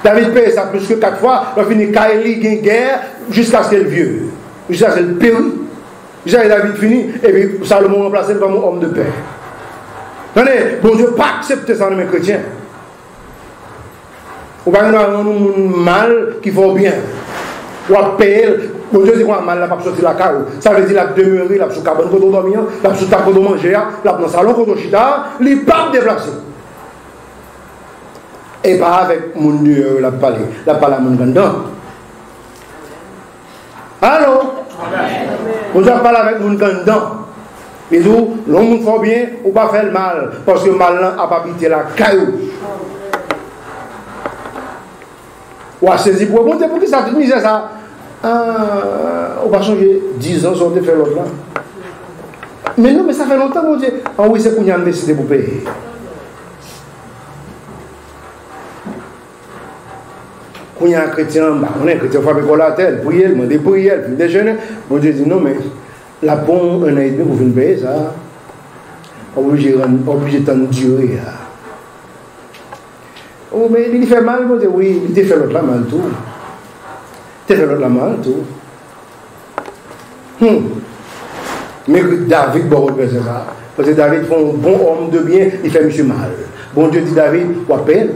[SPEAKER 1] David paye ça plus que 4 fois, il a fini Kaili, guerre, jusqu'à ce qu'elle vieux. Jusqu'à ce qu'elle périt. Jusqu'à ce que David finit, et puis Salomon remplacé comme homme de paix. Attendez, bon Dieu pas accepter ça dans les chrétiens. On va avoir un mal qui faut bien. On va payer. Bon Dieu dit qu'on a mal, la pas sortir la caille. Ça veut dire la demeurer, la sous cabane quand on dormir, la sous table quand on manger, la dans le salon quand on chita, les pas déplacés. Et pas avec mon Dieu, la parler à mon gandant. Allô? On doit parler avec mon gandant. Mais nous, l'homme fait bien ou pas faire le mal, parce que le mal n'a pas habité la caillou. Ou à saisir pour bon Dieu, pour qui ça te mise ça? On va changer 10 ans sur de faire l'autre là. Mais non, mais ça fait longtemps, mon Dieu. Ah oui, c'est qu'on a décidé pour payer. Quand il y a un chrétien, on est un chrétien, il faut faire la tête, prier, demander prière, puis déjeuner. Mon Dieu dit non, mais la bonne, un an et demi, vous venez payer ça. Obligé de durer. Oh, mais il fait mal, mon Dieu, oui, il fait l'autre là mal tout. Tu fait l'autre là mal tout. Mais David, bon, c'est ça. Parce que David fait un bon homme de bien, il fait monsieur mal. Bon Dieu dit David, quoi peine?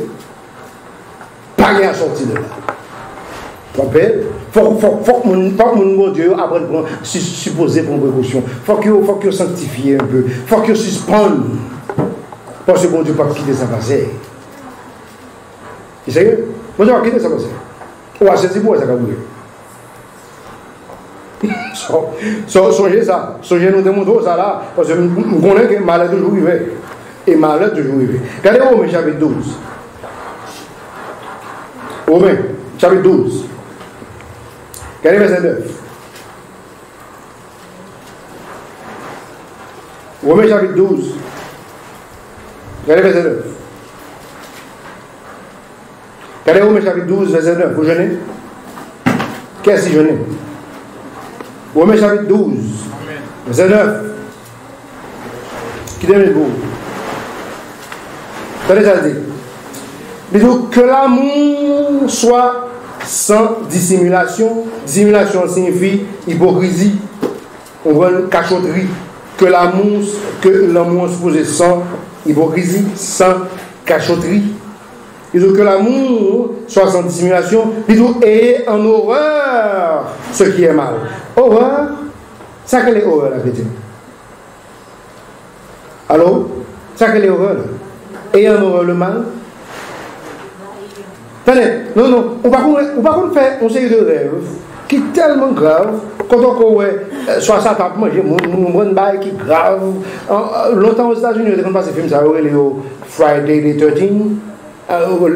[SPEAKER 1] Pas rien à sortir de là. Quoi peine? Faut que mon bon Dieu apprenne à supposer pour une précaution. Faut qu'il sanctifie un peu. Faut qu'il suspende. Parce que bon Dieu ne peut pas quitter sa passé. Tu sais? Bon Dieu va quitter sa passé. Ou à saisir pour ça qu'a voulu. Songez ça. Songez nous démontrer ça là. Parce que nous connaissons que malheur toujours arrivé. Et malheur toujours arrivé. Regardez Romains chapitre 12. Romains chapitre 12. Regardez verset 9. Romains chapitre 12. Regardez verset 9. Regardez Romains chapitre 12, verset 9. Vous jeûnez? Qu'est-ce que jeûnez? Romains chapitre 12, verset 9. Qui donne le bout? Regardez ça dit. Mais donc, que l'amour soit sans dissimulation. Dissimulation signifie hypocrisie. On voit une cachotterie. Que l'amour supposé sans hypocrisie, sans cachotterie. Il faut que l'amour soit sans dissimulation. Il faut ayez en horreur ce qui est mal. Horreur, ça quelle est horreur la chrétienne? Alors, ça quelle est horreur? Ayez en horreur le mal. Attendez, non, on va faire une série de rêves qui est tellement grave. Quand on soit ça tape manger, mon bail qui est grave. Longtemps aux États-Unis, on a passé film ça aurait les Friday the 13th.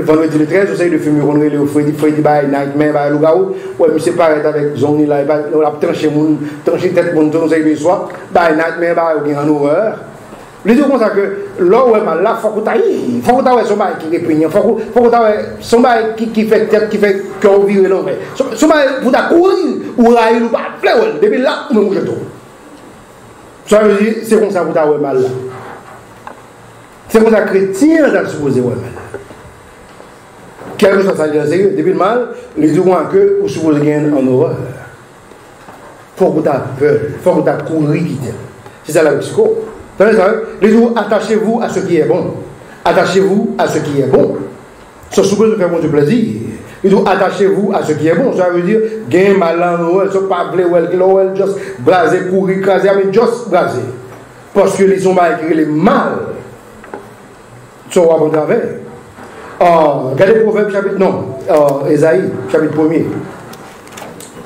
[SPEAKER 1] Vendredi le 13, j'essaie de filmer le Freddy by Nightmare by Lougaou. Ouais, je me sépare avec Zoni là, on a tranché tête mon ton, de soir, by Nightmare by en horreur. Les deux comme ça que là où est mal là, faut que tu faut que tu son bail qui répugne, faut que tu son bail qui fait tête, qui fait cœur virer l'envers. Son bail pour ta courir ou railler ou pas, fleur, depuis là, on me bouge tout. Ça veut dire, c'est comme ça que tu as mal là. C'est comme ça que chrétien t'a supposé ouais mal. quelque chose ça est sérieux. Depuis le mal, les deux mois que vous supposez gagner en horreur. Faut que tu aies peur, faut que tu aies couru quitter. C'est ça la psycho. Les deux, attachez-vous à ce qui est bon. Attachez-vous à ce qui est bon. Ça suppose faire mon plaisir. Les deux, attachez-vous à ce qui est bon. Ça veut dire, gain mal en horreur, ça pas blé ou elle juste blaser, courir, craser, mais juste blaser. Parce que les gens vont écrire les mal. Ça va prendre avec. Regardez Proverbe chapitre, non, Ésaïe chapitre 1er.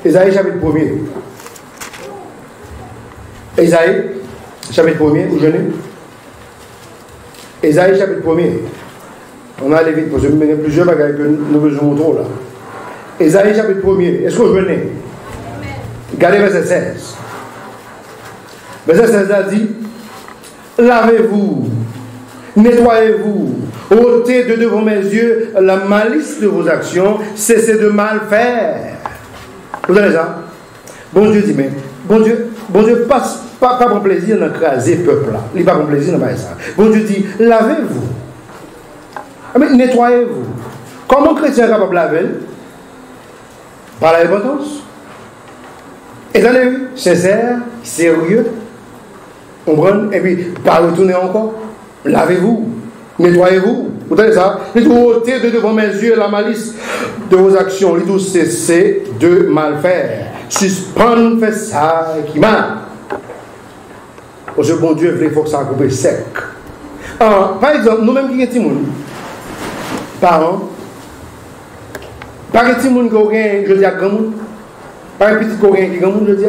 [SPEAKER 1] Ésaïe chapitre 1er. Ésaïe chapitre 1er, vous venez. Ésaïe chapitre 1er. On va aller vite parce que nous avons plusieurs bagages que nous besoin trop là. Ésaïe chapitre 1er. Est-ce que vous venez? Regardez verset 16. Verset 16 a dit, lavez-vous, nettoyez-vous, ôtez de devant mes yeux la malice de vos actions, cessez de mal faire. Vous avez ça? Bon Dieu dit, mais bon Dieu passe pas bon plaisir d'écraser le peuple là. Il n'a pas bon plaisir de faire ça. Bon Dieu dit, lavez-vous. Mais nettoyez-vous. Comment chrétien est capable de laver? Par la repentance. Et allez, sincère, sérieux, on prend, et puis, pas retourner encore. Lavez-vous, nettoyez-vous. Vous avez ça? Il dit, ôtez de devant mes yeux la malice de vos actions. Il dit, cessez de mal faire. Suspendre, fait ça qui mal. Parce que bon Dieu, il faut que ça coupe sec. Par exemple, nous-mêmes qui sommes des parents, par un petit monde qui a je dis à grand monde, par un petit qui a grand monde, je dis.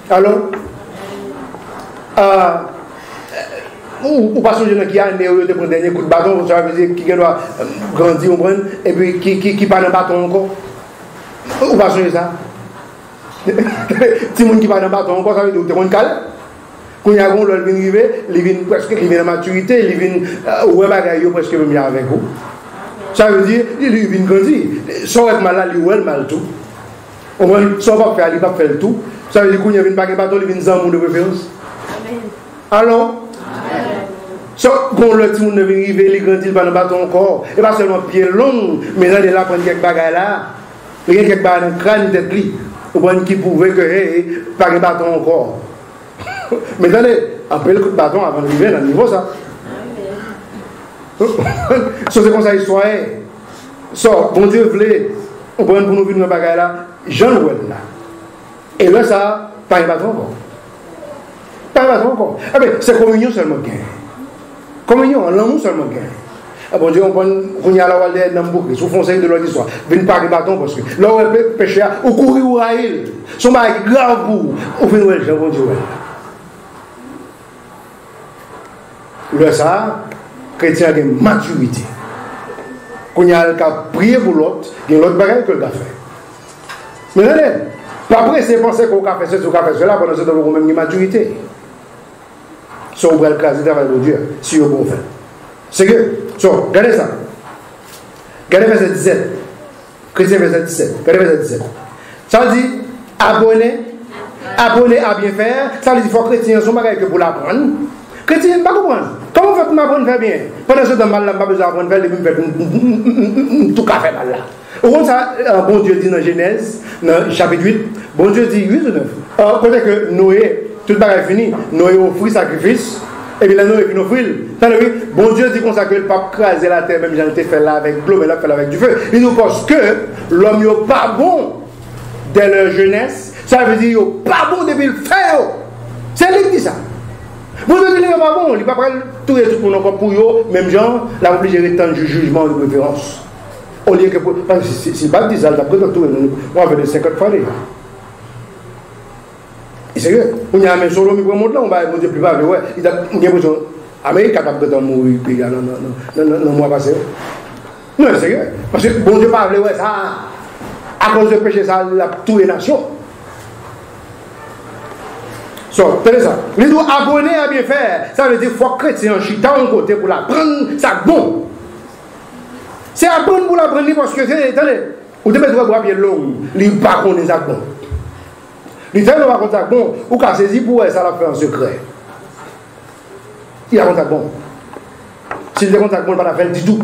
[SPEAKER 1] Alors, ou pas ce jeune qui a un dernier coup de bâton, ça veut dire qui doit grandir, et puis qui parle un bâton encore. Ou pas ce ça. Si monde qui parle un bâton encore, ça veut dire que tu es un calme. Quand il y a un l'on vient arriver, il vient presque à maturité, il vient ouais bagaille presque même avec vous. Ça veut dire il vient grandir. Sans être malade, il ou mal tout. On va sans pas faire, il va faire tout. Ça veut dire qu'on vient pas bâton, il vient zambon de préférence. Alors quand le petit monde vient arriver, il grandit pas dans bâton encore, et pas seulement pied long, mais là il apprend quelques bagailles là. Il y a quelques bagailles dans le crâne tête lui. Au point qui pouvait que pas de bâton encore. Mais attendez, après le coup de bâton avant d'arriver dans le niveau ça. C'est comme ça l'histoire est. Bon Dieu voulait, on prend pour nous venir dans bagaille là, Jean-Louis là. Et là ça, pas de bâton encore. Pas de bâton encore. Ah ben, c'est communion seulement gain. Communion, l'amour seulement gain. Ah bon Dieu, on y a la walde dans le bouc, sous conseil de l'autre histoire. Venez pas de bâton parce que là où elle peut pêcher, ou courir ou raïl. Son mari grave pour, ou venez où Jean, bon Dieu. Le ça, chrétien a une maturité. Quand il y a le cas prier pour l'autre, il y a l'autre bagage que le a fait. Mais non, pas après c'est penser qu'on a fait ceci, qu'on a fait cela, pendant ce temps, on a même une maturité. Si on va le caser travail de Dieu, si on peut faire. C'est que, regardez ça. Regardez verset 17. Chrétien verset 17. Regardez verset 17. Ça dit, abonner à bien faire. Ça veut dire qu'il faut chrétien son bagage que pour l'apprendre. Chrétien ne pas comprendre. Comment fait m'apprendre à faire bien? Pendant ce temps, mal là, pas besoin d'apprendre à faire, il fait tout café mal là. Au fond, ça, bon Dieu dit dans Genèse, dans chapitre 8, bon Dieu dit 8 ou 9. Quand que Noé, tout le bagage est fini, Noé offrit sacrifice. Et puis là, Noé finit offrir. Bon Dieu dit comme ça que le pape craser la terre, même j'en ai fait là avec l'eau, mais là, fait là avec du feu. Il nous pense que l'homme n'est pas bon dès leur jeunesse. Ça veut dire qu'il n'est pas bon depuis le faire. C'est lui qui dit ça. Vous dites qu'il n'est pas bon, il n'est pas prêt tout et tout pour nous pour eux, même gens, là, obligé de temps du jugement de préférence. Au lieu que pour. Si pas dit ça, d'après tout, on va faire des 50 fois. C'est vrai, on y a un solo, mais pour le monde là, on va dire plus bas, ouais, il y a besoin. Amérique capable de mourir, puis non, mois passé. Non, c'est vrai. Parce que bon Dieu parle, ouais, ça, à cause de péché, ça, toutes les nations. Tenez ça. Les deux abonnés à bien faire, ça veut dire qu'il faut chrétien chita en côté pour la prendre, ça bon. C'est à bon pour la prendre parce que, attendez, vous devez voir bien long, les pas qu'on les a bon. Les gens ne vont pas contact bon, ou qu'à saisir pour ça la fait en secret. Il y a contact bon. S'il y a contact bon, il ne va pas la faire du tout.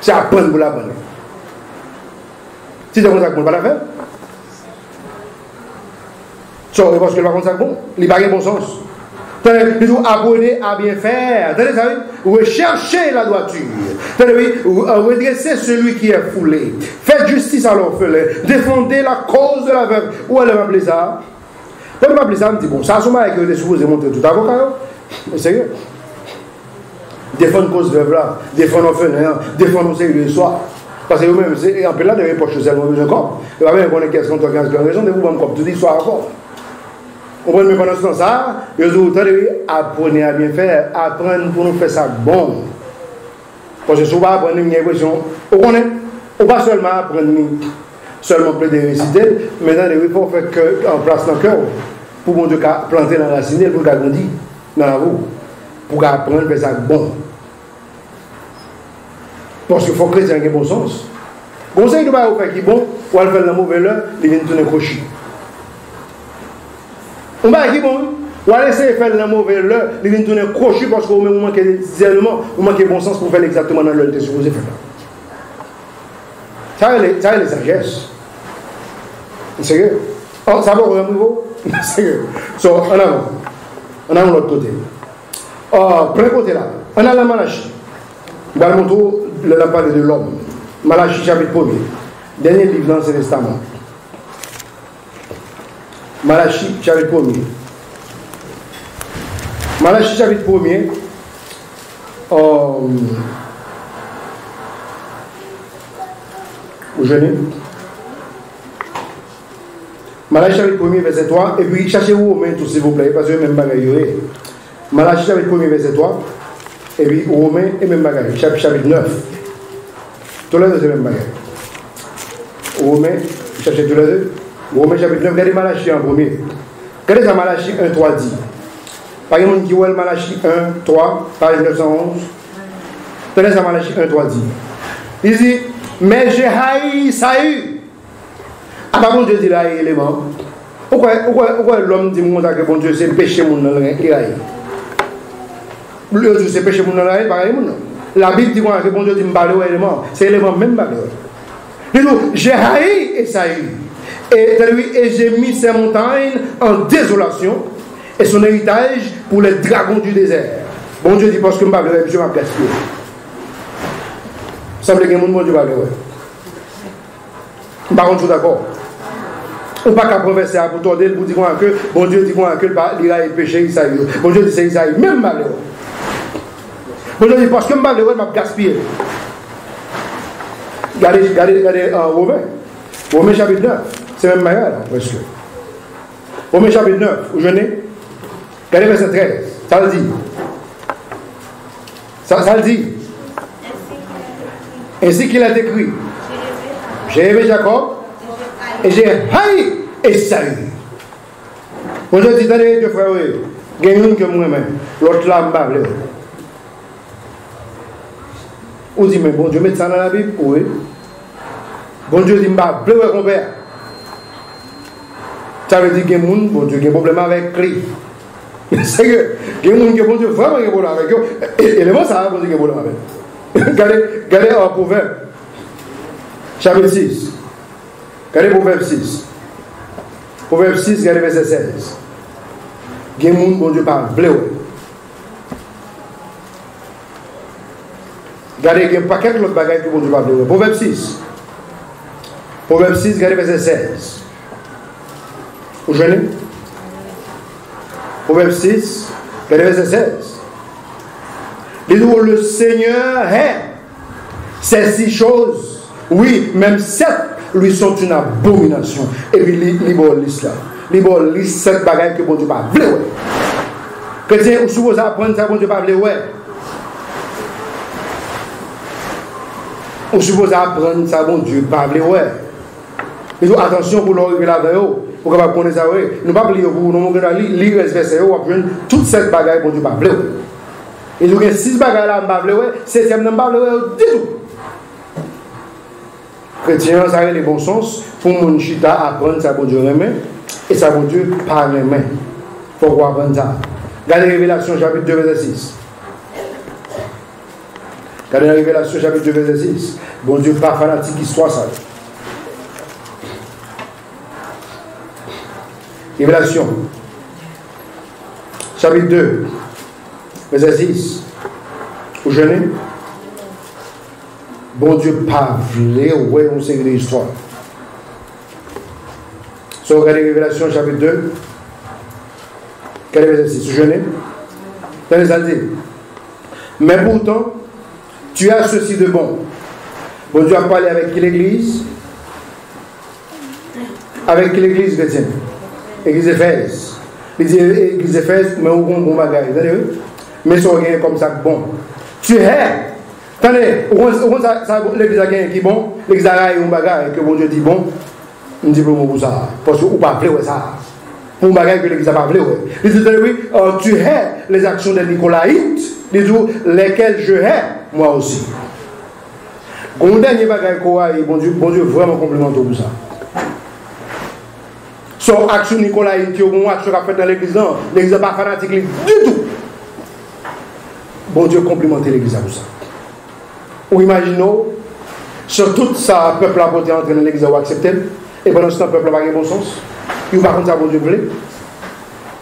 [SPEAKER 1] C'est apprendre pour l'apprendre. Si c'est comme ça qu'on va la faire, parce que le par ça bon, il n'a pas de bon sens. Il faut apprenez à bien faire. Recherchez la droiture. Redressez celui qui est foulé. Faites justice à l'orphelin. Défendez la cause de la veuve. Où elle m'a appelé ça? Quand elle m'a appelé ça, elle me dit bon, ça, c'est moi qui ai supposé montrer tout avocat. Mais sérieux? Défendre cause veuve là, défendre l'orphelin, défendre aussi le soir. Parce que vous-même, en plus là, de l'époque, c'est le corps. Et après, on est 15 contre 15 raison de vous même comme tout l'histoire encore. On prend pendant ce temps ça, vous apprenez à bien faire, apprendre pour nous faire ça bon. Parce que souvent, apprendre une question, on connaît, on va seulement apprendre, seulement plein de réciter, mais il faut faire en place dans le cœur, pour mon Dieu planter dans la racine, pour grandir dans la roue, pour apprendre à faire ça bon. Parce qu'il faut que les gens aient bon sens. Conseil de pas faire qui bon, ou aller faire la mauvaise heure, il vient tourner crochet. On va qui bon, ou aller essayer de faire la mauvaise heure, il vient tourner crochet parce qu'au même moment qu'il y a des éléments, vous manquez bon sens pour faire exactement dans l'heure que vous avez fait. Ça est les sagesses. Sérieux? Oh, ça va au même niveau? Sérieux? So, en avant. En avant l'autre côté. Oh, plein côté là. On a la Malachie. Dans le moto, le parler de l'homme. Malachie chapitre 1er. Dernier livre dans l'Ancien Testament. Malachie chapitre 1er. Malachie chapitre 1er. Vous jeûnez. Malachie chapitre 1er, verset 3. Et puis cherchez-vous Romains tous s'il vous plaît, parce que même bagaille. Malachie chapitre 1er, verset 3. Et puis Romains et même bagaille. Chapitre 9. Tous les deux, c'est même bagaille. Romains, cherchez tous les deux. Romains chapitre 9, regardez Malachie en premier. Regardez ça, Malachie 1, 3 dit. Par exemple, qui voit Malachie 1, 3, page 911. Regardez ça, Malachie 1, 3 dit. Il dit, mais j'ai haï Saül. Ah, par contre, Dieu dit là, élément. Pourquoi l'homme dit que bon Dieu, c'est péché mon nom, il haï. Le Dieu, c'est péché mon nom, il haï, la Bible dit que bon Dieu dit m'balou élément. C'est l'élément même balou. Il dit, j'ai haï Saül. Et j'ai mis ses montagnes en désolation et son héritage pour les dragons du désert. Bon Dieu dit parce que je m'a gaspillé. Il semble que mon Dieu va le faire. Par contre, je suis d'accord. On ne peut pas converser pour tourner pour dire que bon Dieu dit que il a péché Isaïe. Bon Dieu dit c'est Isaïe, même malheureux. Bon Dieu dit parce que malheureux m'a gaspillé. Regardez Romains. Romains chapitre 9. C'est même meilleur, presque. Romains chapitre 9, vous jeûnez. Regardez verset 13. Ça le dit. Ça le dit. Ainsi qu'il a écrit. J'ai aimé Jacob et j'ai haï Esaü. Bon, je dis, allez, deux frères, il y a une que moi-même, l'autre là, je ne sais pas. On dit, mais bon Dieu, met ça dans la Bible? Oui. Bon Dieu dit, je ne sais pas, mon père. Ça veut dire qu'il y a des gens, bon Dieu, qui ont des problèmes avec lui. C'est que, il y a des gens qui ont bon Dieu, vraiment, qui ont des problèmes avec eux. Et les mots, ça, bon Dieu, qui ont des problèmes avec eux. Regardez un proverbe. Chapitre 6. Regardez Proverbe 6. Proverbe 6, regardez verset 16. Il y a des gens, bon Dieu, parle, bleu. Regardez, il y a un paquet de l'autre bagaille que bon Dieu parle, bleu. Proverbe 6. Proverbe 6, regardez verset 16. Vous jeûnez? Proverbe 6, regardez verset 16. Il dit, le Seigneur est ces 6 choses, oui, même 7 lui sont une abomination. Et puis, il liste là. Il liste 7 bagailles que bon Dieu parle. Chrétien, vous supposez apprendre ça, bon Dieu parle, ouais. Vous supposez apprendre ça, bon Dieu parle, ouais. Mais attention pour l'arriver là-dedans, pour que vous connaissez ça, ouais. Nous ne pouvons pas lire pour nous, lire les versets, vous apprendre toutes 7 bagailles, bon Dieu parle. Et nous avons 6 bagailles là, on ne ouais, 7e, on ne parle du tout. Chrétien, ça a les bons sens pour mon chita apprendre ça, bon Dieu remet, et ça, bon Dieu par les mains. Il faut apprendre ça. Regardez Révélation chapitre 2, verset 6. Quand dans la Révélation, chapitre 2, verset 6, bon Dieu, pas fanatique, histoire ça. Révélation, chapitre 2, verset 6. Vous jeûnez? Bon Dieu, pas voulu, ouais, on sait l'histoire. Si vous regardez Révélation, chapitre 2, quel est le verset 6? Vous jeûnez? Tenez ça dit. Mais pourtant, tu as ceci de bon. Bon Dieu a parlé avec qui l'église? Avec qui l'église chrétienne? L'église Éphèse. L'église Éphèse, mais où on bon bagage. Mais ça rien comme ça bon. Tu es. Attendez, l'église a gagné qui bon, l'église a gagné un bagage que bon Dieu dit bon. On dit pour ça. Parce que vous ne pouvez pas ça. Pour un bagage que l'église n'a pas voulu. Il dit oui, tu hais les actions des Nicolaïtes, lesquelles je hais moi aussi. Mon dernier bagage bon Dieu vraiment complémentaire pour ça. Son action Nicolaïte, qui est une action qu'a fait dans l'église, l'église n'est pas fanatique du tout. Bon Dieu complémenter l'église pour ça. Ou imaginons, sur tout ça, le peuple a voté entrer dans l'église ou accepter, et pendant ce temps, le peuple n'a pas de bon sens. Il va contre ça, bon Dieu voulait.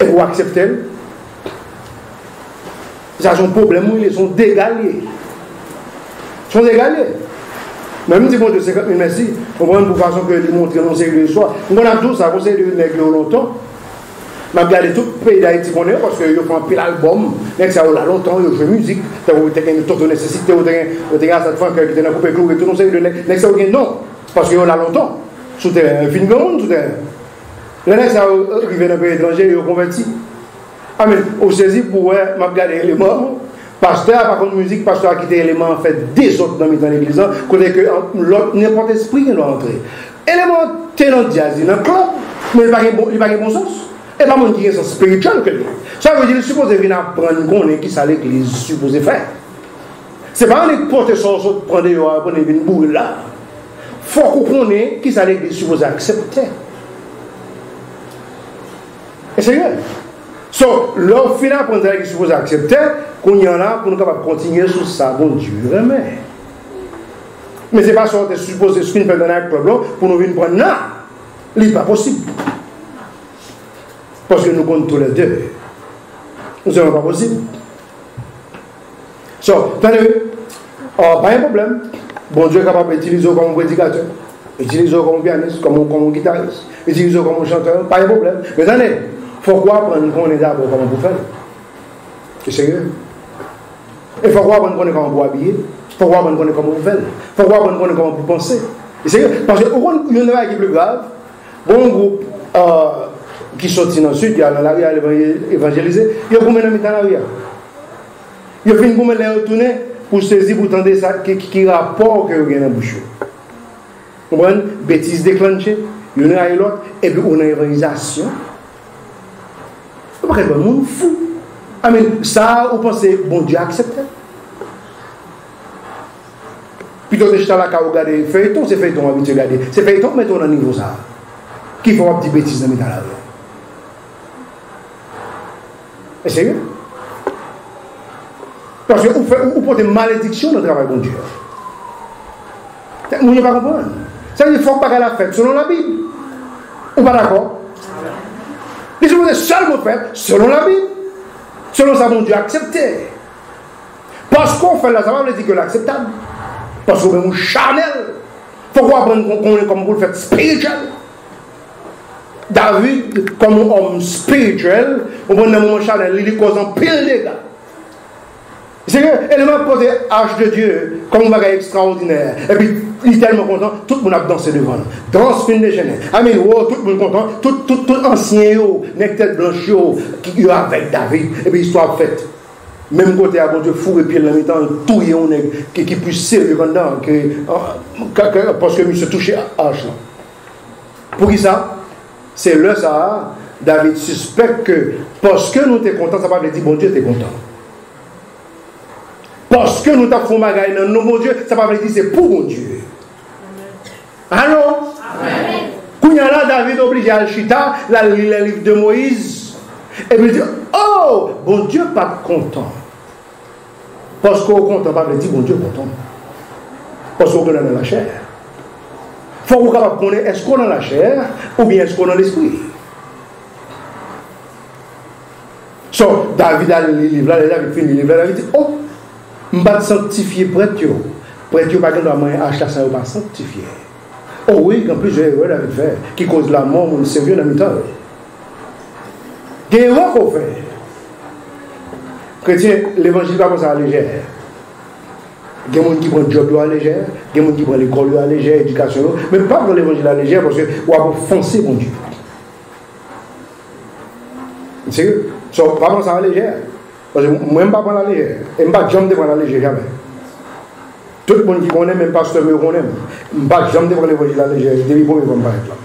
[SPEAKER 1] Et vous acceptez. Ça, son problème, ils sont dégaliers. Ils sont dégaliers. Même si bon Dieu 50 000 merci, on va une façon que lui montrer non sérieux soir. On a tout ça, on sait de négler longtemps. Je regarde tout le pays d'Haïti parce qu'ils font un pile album, ils ont longtemps, ils jouent musique, ils ont une nécessité, ils ont cette femme qui est dans le coupe clou et tout, non, parce qu'ils ont longtemps. Sous terrain, un film grand sous terrain. Les gens qui arrivent dans un pays étranger, ils ont converti. Ah, mais au saisi pour regarder les éléments. Pasteur, par contre, musique, pasteur a quitté l'élément, en fait, des autres dans l'église, côté que n'importe esprit qui doit entrer. Élément, t'es dans le jazz, dans le club, mais il n'y a pas de bon sens. Et pas mon qui est sens spirituel que lui. Ça veut dire, il est supposé venir apprendre qu'on est qui ça l'église supposé faire. C'est pas un porter son saut, prendre une boule là. Il faut qu'on connaisse qui ça l'église supposé accepter. Et c'est vrai. So, l'homme final pour l'église supposé accepter, qu'on y en a pour nous capables de continuer sur ça, bon Dieu, mais c'est pas ça qu'on est supposé ce qu'il fait dans un club pour nous venir prendre. Non, ce n'est pas possible. Parce que nous comptons tous les deux. Nous ne sommes pas possible. So, attendez, pas un problème. Bon Dieu est capable d'utiliser comme prédicateur, utiliser comme pianiste, comme guitariste, utiliser comme chanteur, pas un problème. Mais attendez, pourquoi prendre qu'on est d'abord comment vous faites? C'est sérieux. Et pourquoi prendre qu'on est comment vous habillez? Pourquoi prendre qu'on est comment vous faites? Pourquoi prendre qu'on est comment vous pensez? C'est sérieux. Parce que il y a une chose qui est plus grave. Bon groupe qui sortit dans le sud, il y a l'arrière évangélisé, il y a combien de temps l'arrière? Il y a fait combien de retourner pour saisir, pour tendre ça, qui rapport que vous avez dans la bouche. Vous comprenez? Bêtise déclenchée, il y en a et l'autre, et puis on a une évangélisation. Vous ne pouvez pas monde fou. Ah, mais ça, vous pensez, bon Dieu accepte. Plutôt que je suis là, quand vous regardez feuilleton, c'est feuilleton habitué à regarder. C'est feuilleton, mettons dans le niveau ça. Qui font une petite bêtise dans le métal. C'est sérieux? Parce que vous portez malédiction dans le travail de Dieu. Vous ne pouvez pas comprendre. Ça veut dire qu'il faut pas qu'elle la fête selon la Bible. Ou pas d'accord? Les gens sont seulement faits selon la Bible. Selon ça, mon Dieu accepté. Parce qu'on fait là, ça veut dire que l'acceptable. Parce qu'on est charnel. Pourquoi qu'on est comme vous le faites spirituel? David, comme un homme spirituel, on prend un moment charnel, il cause en pile de dégâts. C'est que, elle m'a posé Arche de Dieu comme un bagage extraordinaire. Et puis, il est tellement content, tout le monde a dansé devant. Danse fin de gêner. Amen, oh, tout le monde content, tout ancien, nectar blanche, qui est avec David. Et puis, histoire faite. Même côté à bon Dieu, fou et puis en même temps, tout est on qui puisse servir pendant, parce que je suis touché à Arche. Pour qui ça? C'est là ça, David suspecte que parce que nous sommes contents, ça va veut dire bon Dieu, tu es content. Parce que nous avons fait magaï dans nos bon Dieu, ça va veut dire c'est pour bon Dieu. Allô? Amen. Quand là, David obligé à Chita, la lire le livre de Moïse, et puis il dit, oh, bon Dieu pas content. Parce qu'on compte pas de dire bon Dieu content. Parce qu'on est dans la chair. Il faut qu'on soit capable de connaître est-ce qu'on est dans la chair ou bien est-ce qu'on est dans l'esprit. So, David a lu le livre là, David finit le livre là, David dit oh, je vais sanctifier prêtre. Prêtre, je ne vais pas acheter ça, je ne vais pas sanctifier. Oh oui, en plus, j'ai David fait, qui cause la mort, mon Seigneur dans le temps. Il y a une erreur qu'on fait. Chrétien, l'évangile n'est pas comme ça à légère. Il y a des gens qui prennent le job à légère, il y a des gens qui prennent l'école à légère, l'éducation, mais pas pour l'évangile à légère parce que on va foncer mon Dieu. C'est sérieux? Pas comme ça à légère. Parce que moi, je ne vais pas prendre la légère. Je ne vais pas jamais prendre la légère, jamais. Tout le monde qui connaît, même pasteur me connaît. Je ne vais pas jamais prendre l'évangile à légère. Depuis le premier, je ne vais pas être là.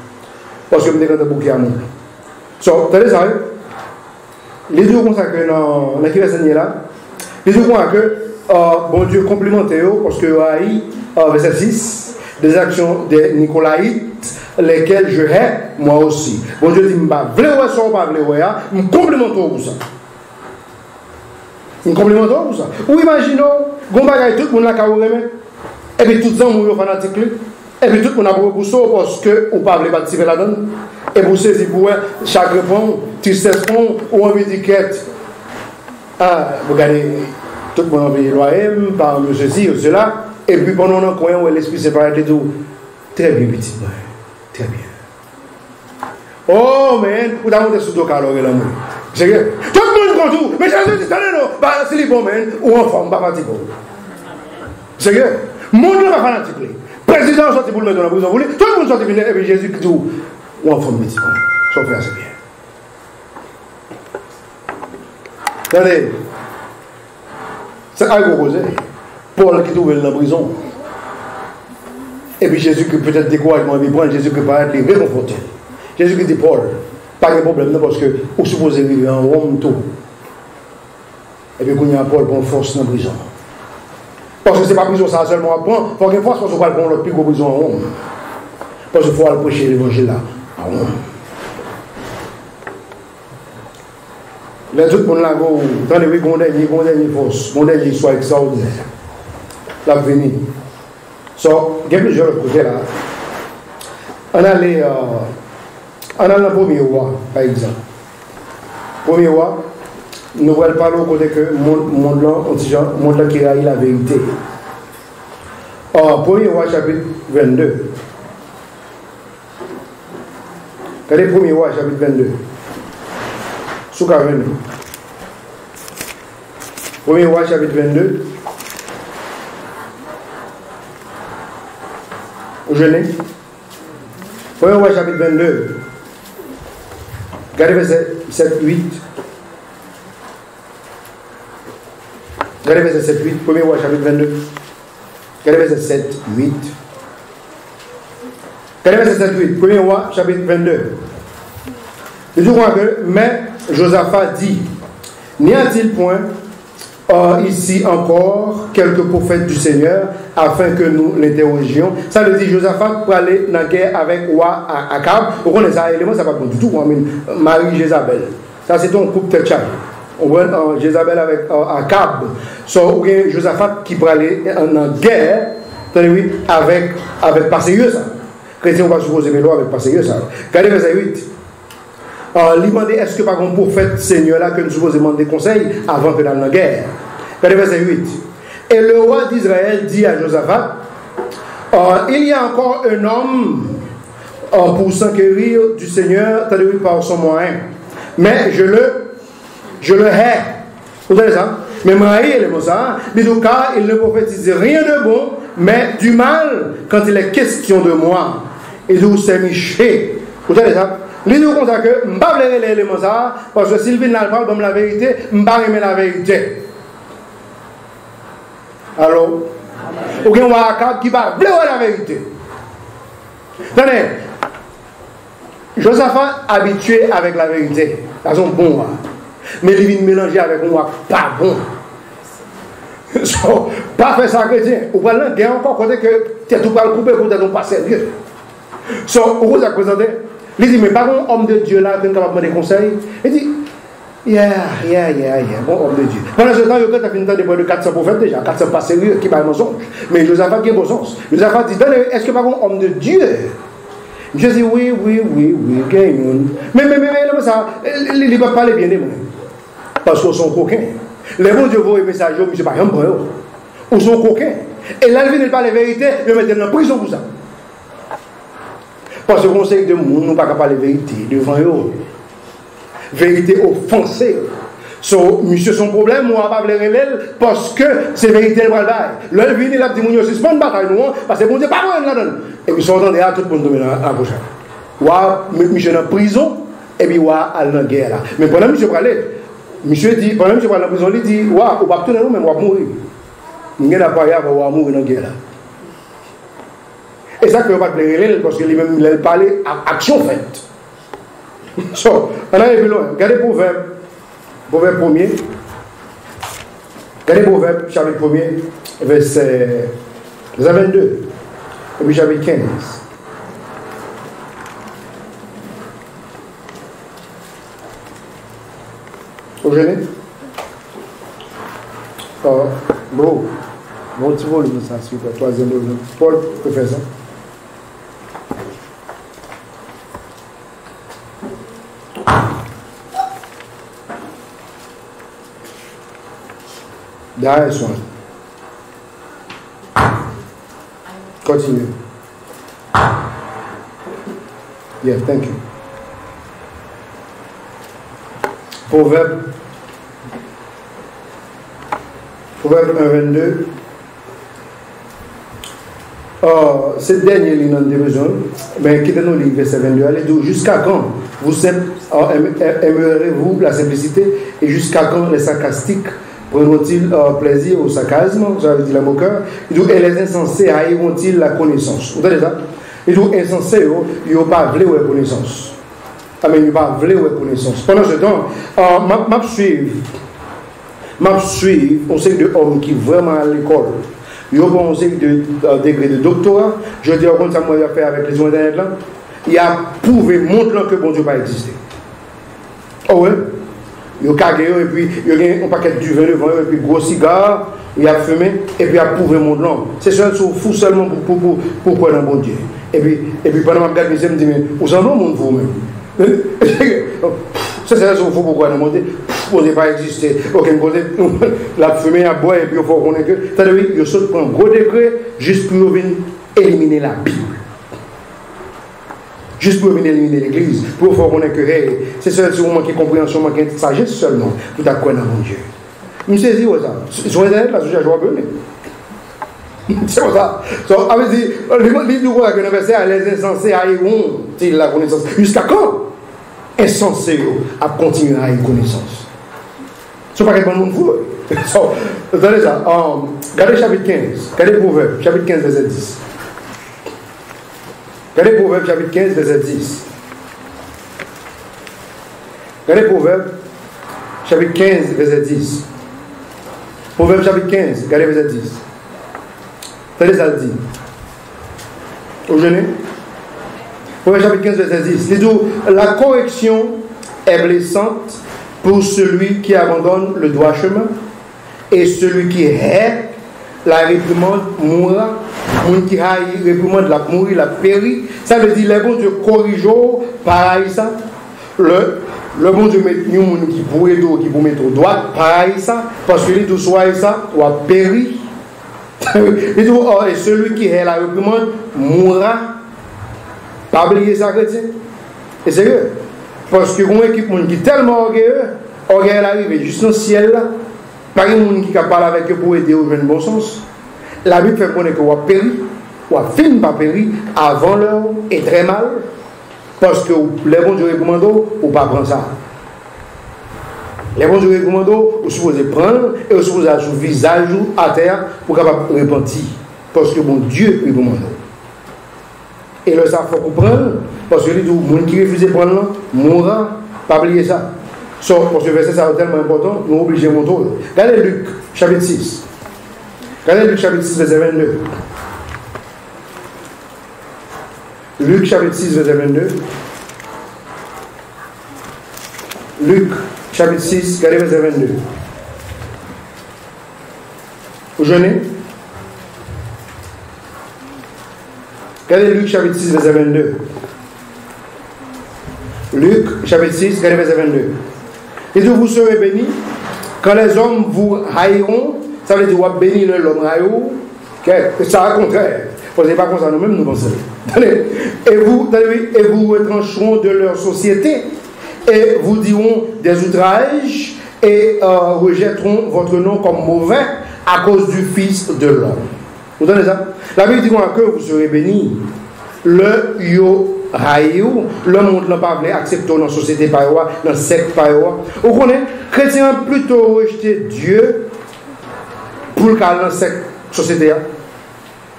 [SPEAKER 1] Parce que je me décante beaucoup à moi. So, t'as ça, les deux consacrés dans la qui va là, les deux consacrés que bon Dieu complimenté parce que verset 6 des actions des Nicolaïtes lesquelles je hais moi aussi. Bon Dieu dit m'ba vle ouais ça pas vle ouais me complimente pour ça. Me complimente pour ça. Ou imaginons gon bagay tout monde la ka remet et puis tout gens mourir fanatique et puis tout monde a pour ça parce que ou pas vle participer là-dedans. Et vous saisissez pour chaque pont, tristesse pont ou un étiquette. Ah, vous regardez, tout le monde a envie de l'OAM, par ceci ou cela, et puis pendant un coin où l'esprit s'est parlé tout. Très bien, petit. Très bien. Oh, man, vous avez monté sous le calor et l'amour. C'est que tout le monde compte tout, mais Jésus dit, non, bah, c'est les bons, man, ou en forme, pas fanatique. C'est que, le monde n'est pas fanatique. Le président sorti pour le mettre dans la prison, tout le monde sorti pour le mettre, et puis Jésus dit, ou en forme petit, ça fait assez bien. Attendez, c'est un gros causé. Paul qui trouve dans la prison. Et puis Jésus qui peut-être découragement, il prend Jésus qui paraît être réconforté. Jésus qui dit Paul, pas de problème, parce que vous supposez vivre en Rome tout. Et puis quand il y a Paul, prend force dans la prison. Parce que ce n'est pas prison ça seulement à prendre, il faut qu'il y ait force parce qu'on va prendre l'autre plus gros prison en Rome. Parce qu'il faut aller prêcher l'évangile là. Ah ouais. Les autres monde là, attendez, oui, mon dernier force, mon dernier soit extraordinaire. L'avenir. So, il y a plusieurs côtés là. On allait dans le premier roi, par exemple. Premier roi, nous allons parler au côté que monde là qui a eu la vérité. Premier roi, chapitre 22. Regardez le premier roi, chapitre 22. Souka 22. Premier roi, chapitre 22. Vous jeûnez. Premier roi, chapitre 22. Regardez verset 7-8. Regardez verset 7-8. Premier roi, chapitre 22. Regardez verset 7-8. Regardez verset 7-8. Premier roi, chapitre 22. Je crois que, mais Josaphat dit, n'y a-t-il point ici encore quelques prophètes du Seigneur afin que nous l'interrogions? Ça veut dire Josaphat pour aller dans la guerre avec roi Akab. Vous connaissez ça, élément, ça va pas du tout. Marie Jézabel. Ça, c'est ton couple de chat. On voit Jézabel avec Akab. So, Josaphat qui pour aller en guerre, avec Passéieux, ça. Chrétien, on va supposer Mélo avec Passéieux, ça. Regardez verset 8. Lui demander est-ce que par un prophète Seigneur là que nous supposons demander conseil avant que dans la guerre. Regardez verset 8. Et le roi d'Israël dit à Josaphat, il y a encore un homme pour s'enquérir du Seigneur par son moyen, mais je le hais. Vous savez ça? Mais Marie, elle est ça. Mais en tout cas, il ne prophétise rien de bon, mais du mal quand il est question de moi. Et d'où c'est Miché. Vous savez ça? Les nous comme ça que je ne vais pas les éléments ça, parce que Sylvie n'a pas comme la vérité, je ne vais pas aimer la vérité. Alors, ou bien on va Akab qui va blairer la vérité. Tenez, Josaphat habitué avec la vérité, ils sont bons, mais il vient mélanger avec moi pas bon. So, pas faire ça chrétien. Ou pas là, il y a encore côté que tu as tout pas le couper pour ne pas sérieux. So, vous vous présentez. Il dit, mais par contre, homme de Dieu là, qui est capable de demander conseil, il dit, Bon homme de Dieu. Pendant ce temps, il y a fini de 400 prophètes déjà, 400 pas sérieux qui parlent mensonge. Mais Josaphat qui est bon sens. Josaphat dit, est-ce que par contre, homme de Dieu? Je dis oui, gagne. Mais ça, il ne va pas parler bien de moi. Parce qu'ils sont coquins. Les bons Dieu voient les messages, je ne sais pas, ils sont coquins. Et là, ils viennent parler la vérité, ils mettent dans la prison pour ça. Parce que le conseil de monde, nous ne pouvons pas parler la vérité devant eux. Vérité offensée. Monsieur, son problème, moi, pas le révéler parce que c'est vérité le bataille. L'heure vient, il a dit, monsieur, c'est pas une bataille, nous, parce que bon Dieu, pas moi, là-dedans. Et puis, ils sont entendus à tout le monde dans la prochaine. Ouah, monsieur dans la prison, et puis, ouah, à la guerre là. Mais pendant que monsieur parlait, monsieur dit, pendant que monsieur parlait dans la prison, il dit, ouah, on va pas tourner nous, mais on va mourir. Nous n'avons pas à mourir dans la guerre là. Et ça, que on va pas le révéler parce qu'il a parlé à action faite. So, on arrive plus loin. Regardez Proverbe 1er. Regardez Proverbe, chapitre 1er, verset 22. Et puis chapitre 15. Vous venez? Oh, bro. Mon petit volume, ça, s'il vous plaît. Troisième volume. Paul peut faire ça. Derrière soi. Continue. Yeah, thank you. Proverbe 1:22. Cette dernière ligne dans des besoins, mais quittez-nous le verset 22. Allez, jusqu'à quand vous aimerez-vous la simplicité et jusqu'à quand les sarcastiques prendront-ils plaisir au sarcasme? J'avais dit la moqueur. Et les insensés haïront-ils la connaissance? Vous entendez ça? Et donc, insensés, ils n'ont pas voulu la connaissance. Amen, ils n'ont pas voulu la connaissance. Pendant ce temps, m'a suivre un série d'hommes qui vraiment à l'école. Ils ont un série de degrés de doctorat. Je dis, comme ça, moi, il a fait avec les gens d'Internet là. Il a prouvé, montrant que bon Dieu n'a pas existé. Oh ouais? Il a cagé, et puis il a un paquet de vin devant eux, et puis gros cigare, il a fumé, et puis il a prouvé mon nom. C'est ça, c'est fou seulement pour prendre un bon Dieu. Et puis pendant que je regarde, je me dis, mais vous en avez mon vous-même. Ça, c'est fou pour prendre un bon Dieu. Vous n'avez pas existé. Aucun côté, la fumée à boire, et puis il faut qu'on ait que. C'est-à-dire, il saute un gros degré juste pour venir éliminer la Bible. Juste pour venir éliminer l'église, pour faire qu'on ait que c'est ça, c'est manquer compréhension, manquer sagesse seulement, pour t'accorder dans mon Dieu. Je me saisis ça. Sur Internet, là, je vais abonner. C'est pour ça. Donc, avait dit, les deux que le verset, les insensés haïront-ils la connaissance. Jusqu'à quand insensés à continuer à avoir connaissance? Ce n'est pas quelque monde fou. Regardez ça. Regardez chapitre 15. Regardez Proverbe, chapitre 15, verset 10. Regardez Proverbe chapitre 15, verset 10. Regardez Proverbe chapitre 15, verset 10. Proverbe chapitre 15, regardez verset 10. Regardez ça le dit. Au jeûne. Proverbe chapitre 15, verset 10. Il dit, la correction est blessante pour celui qui abandonne le droit chemin, et celui qui hait la réprimande mourra. Moun qui a réprimande la mourir, la péri. Ça veut dire les bons Dieu corrigent pareil ça. Le bon Dieu met nous moun qui pourrait qui pour mettre au droit pareil ça parce que les tout soit ça ou a péri. Et tout et celui qui a la réprimande mourra. Pas oublier ça chrétien. Et c'est vrai parce que une équipe moun qui tellement orgueilleux arrive juste dans le ciel là. Pas un moun qui capable avec eux pour aider au bon sens. La Bible fait connaître qu'on a péri, ou a fini par périr avant l'heure et très mal, parce que les bons Dieu recommandent ou pas prendre ça. Les bons Dieu recommandent ou supposé prendre et ou supposé ajouter le visage à terre pour capable repentir, parce que bon Dieu recommande. Et le ça faut comprendre, parce que les gens qui refusent de prendre mourra, pas oublier ça. Parce que le verset ça est tellement important, nous sommes obligés de montrer. Regardez Luc, chapitre 6. Regardez Luc chapitre 6, verset 22. Luc chapitre 6, verset 22. Luc chapitre 6, regardez verset 22. Vous jeûnez? Regardez Luc chapitre 6, verset 22. Luc chapitre 6, regardez verset 22. Et vous serez bénis quand les hommes vous haïront. Ça veut dire que vous bénir l'homme haïront. C'est au contraire. Ce n'est pas comme ça nous-mêmes nous pensons. Et vous retrancheront de leur société et vous diront des outrages et rejetteront votre nom comme mauvais à cause du Fils de l'homme. Vous entendez ça? La Bible dit que vous serez bénis. Le yo haïou, le monde n'a pas voulu accepter dans la société par dans la secte par vous connaissez, chrétiens plutôt rejeter Dieu pour le cas dans la secte société.